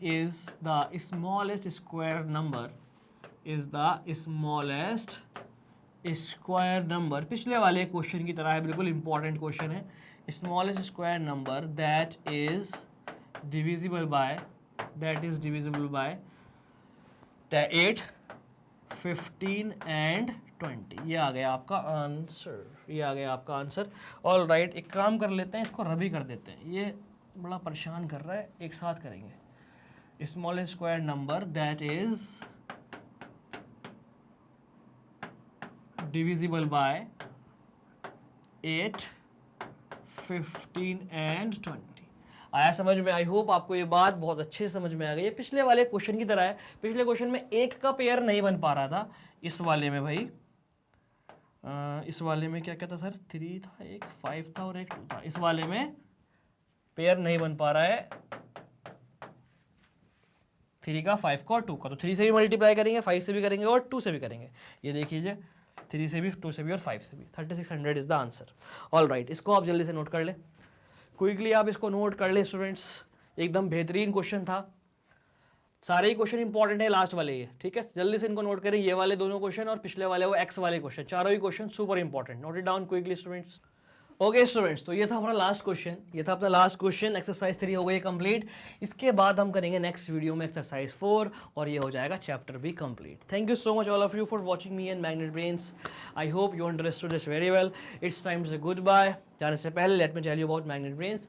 is the smallest square number, is the smallest square number। पिछले वाले क्वेश्चन की तरह है, बिल्कुल इंपॉर्टेंट क्वेश्चन है। Smallest square number that is divisible bye 8, 15 and 20। ये आ गया आपका आंसर, ऑल राइट। एक काम कर लेते हैं, इसको रबी कर देते हैं, ये बड़ा परेशान कर रहा है, एक साथ करेंगे। Smallest square number that is divisible bye 8, 15 and 20। आया समझ में? आई होप आपको ये बात बहुत अच्छे से समझ में आ गई है। पिछले वाले क्वेश्चन की तरह है, पिछले क्वेश्चन में एक का पेयर नहीं बन पा रहा था, इस वाले में भाई इस वाले में क्या कहता सर, 3 था, एक 5 था और एक 2 था। इस वाले में पेयर नहीं बन पा रहा है 3 का, 5 का और 2 का। तो 3 से भी मल्टीप्लाई करेंगे, 5 से भी करेंगे और 2 से भी करेंगे। ये देखिए 3 से भी, 2 से भी और 5 से भी। 3600 is the answer. All right, इसको आप जल्दी से नोट कर लें, क्विकली आप इसको नोट कर लें स्टूडेंट्स। एकदम बेहतरीन क्वेश्चन था, सारे ही क्वेश्चन इंपॉर्टेंट है, लास्ट वाले ये, ठीक है। जल्दी से इनको नोट करें, ये वाले दोनों क्वेश्चन और पिछले वाले वो एक्स वाले क्वेश्चन, चारों ही question super important. Note it down quickly students. Okay students, तो ये था हमारा लास्ट क्वेश्चन, ये था अपना लास्ट क्वेश्चन। एक्सरसाइज 3 हो गई कंप्लीट। इसके बाद हम करेंगे नेक्स्ट वीडियो में एक्सरसाइज 4 और ये हो जाएगा चैप्टर भी complete. Thank you so much all of you for watching me and Magnet Brains. I hope you understood this very well. It's time to say good bye. जाने से पहले let me tell you about Magnet Brains.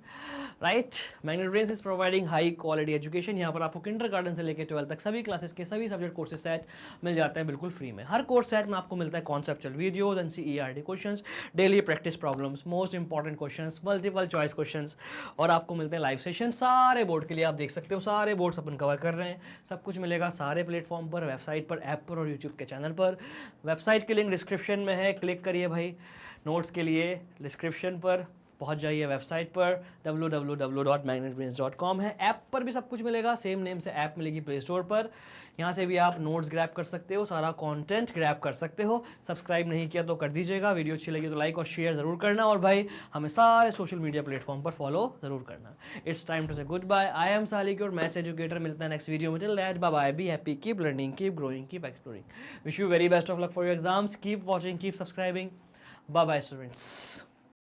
Right, Magnet Brains is providing high quality education. यहाँ पर आपको kindergarten से लेकर 12 तक सभी क्लासेस के सभी सब्जेक्ट कोर्सेज सेट मिल जाते हैं बिल्कुल फ्री में। हर कोर्स सेट में आपको मिलता है conceptual videos, NCERT questions, daily practice problems, most important questions, multiple choice questions, और आपको मिलते हैं लाइव सेशन सारे बोर्ड के लिए। आप देख सकते हो सारे बोर्ड्स अपन कवर कर रहे हैं। सब कुछ मिलेगा सारे प्लेटफॉर्म पर, वेबसाइट पर, ऐप पर और यूट्यूब के चैनल पर। वेबसाइट की लिंक डिस्क्रिप्शन में है, क्लिक करिए भाई। नोट्स के लिए डिस्क्रिप्शन पर पहुंच जाइए, वेबसाइट पर www.magnetbrains.com है। ऐप पर भी सब कुछ मिलेगा, सेम नेम से ऐप मिलेगी प्ले स्टोर पर। यहाँ से भी आप नोट्स ग्रैब कर सकते हो, सारा कंटेंट ग्रैब कर सकते हो। सब्सक्राइब नहीं किया तो कर दीजिएगा, वीडियो अच्छी लगी तो लाइक और शेयर ज़रूर करना, और भाई हमें सारे सोशल मीडिया प्लेटफॉर्म पर फॉलो ज़रूर करना। It's time to say good bye. I am Salik your maths educator. मिलता है नेक्स्ट वीडियो में। Till that bye bye, be happy, keep learning, keep growing, keep exploring. Wish you very best of luck for your exams. Keep watching, keep subscribing. Bye bye students.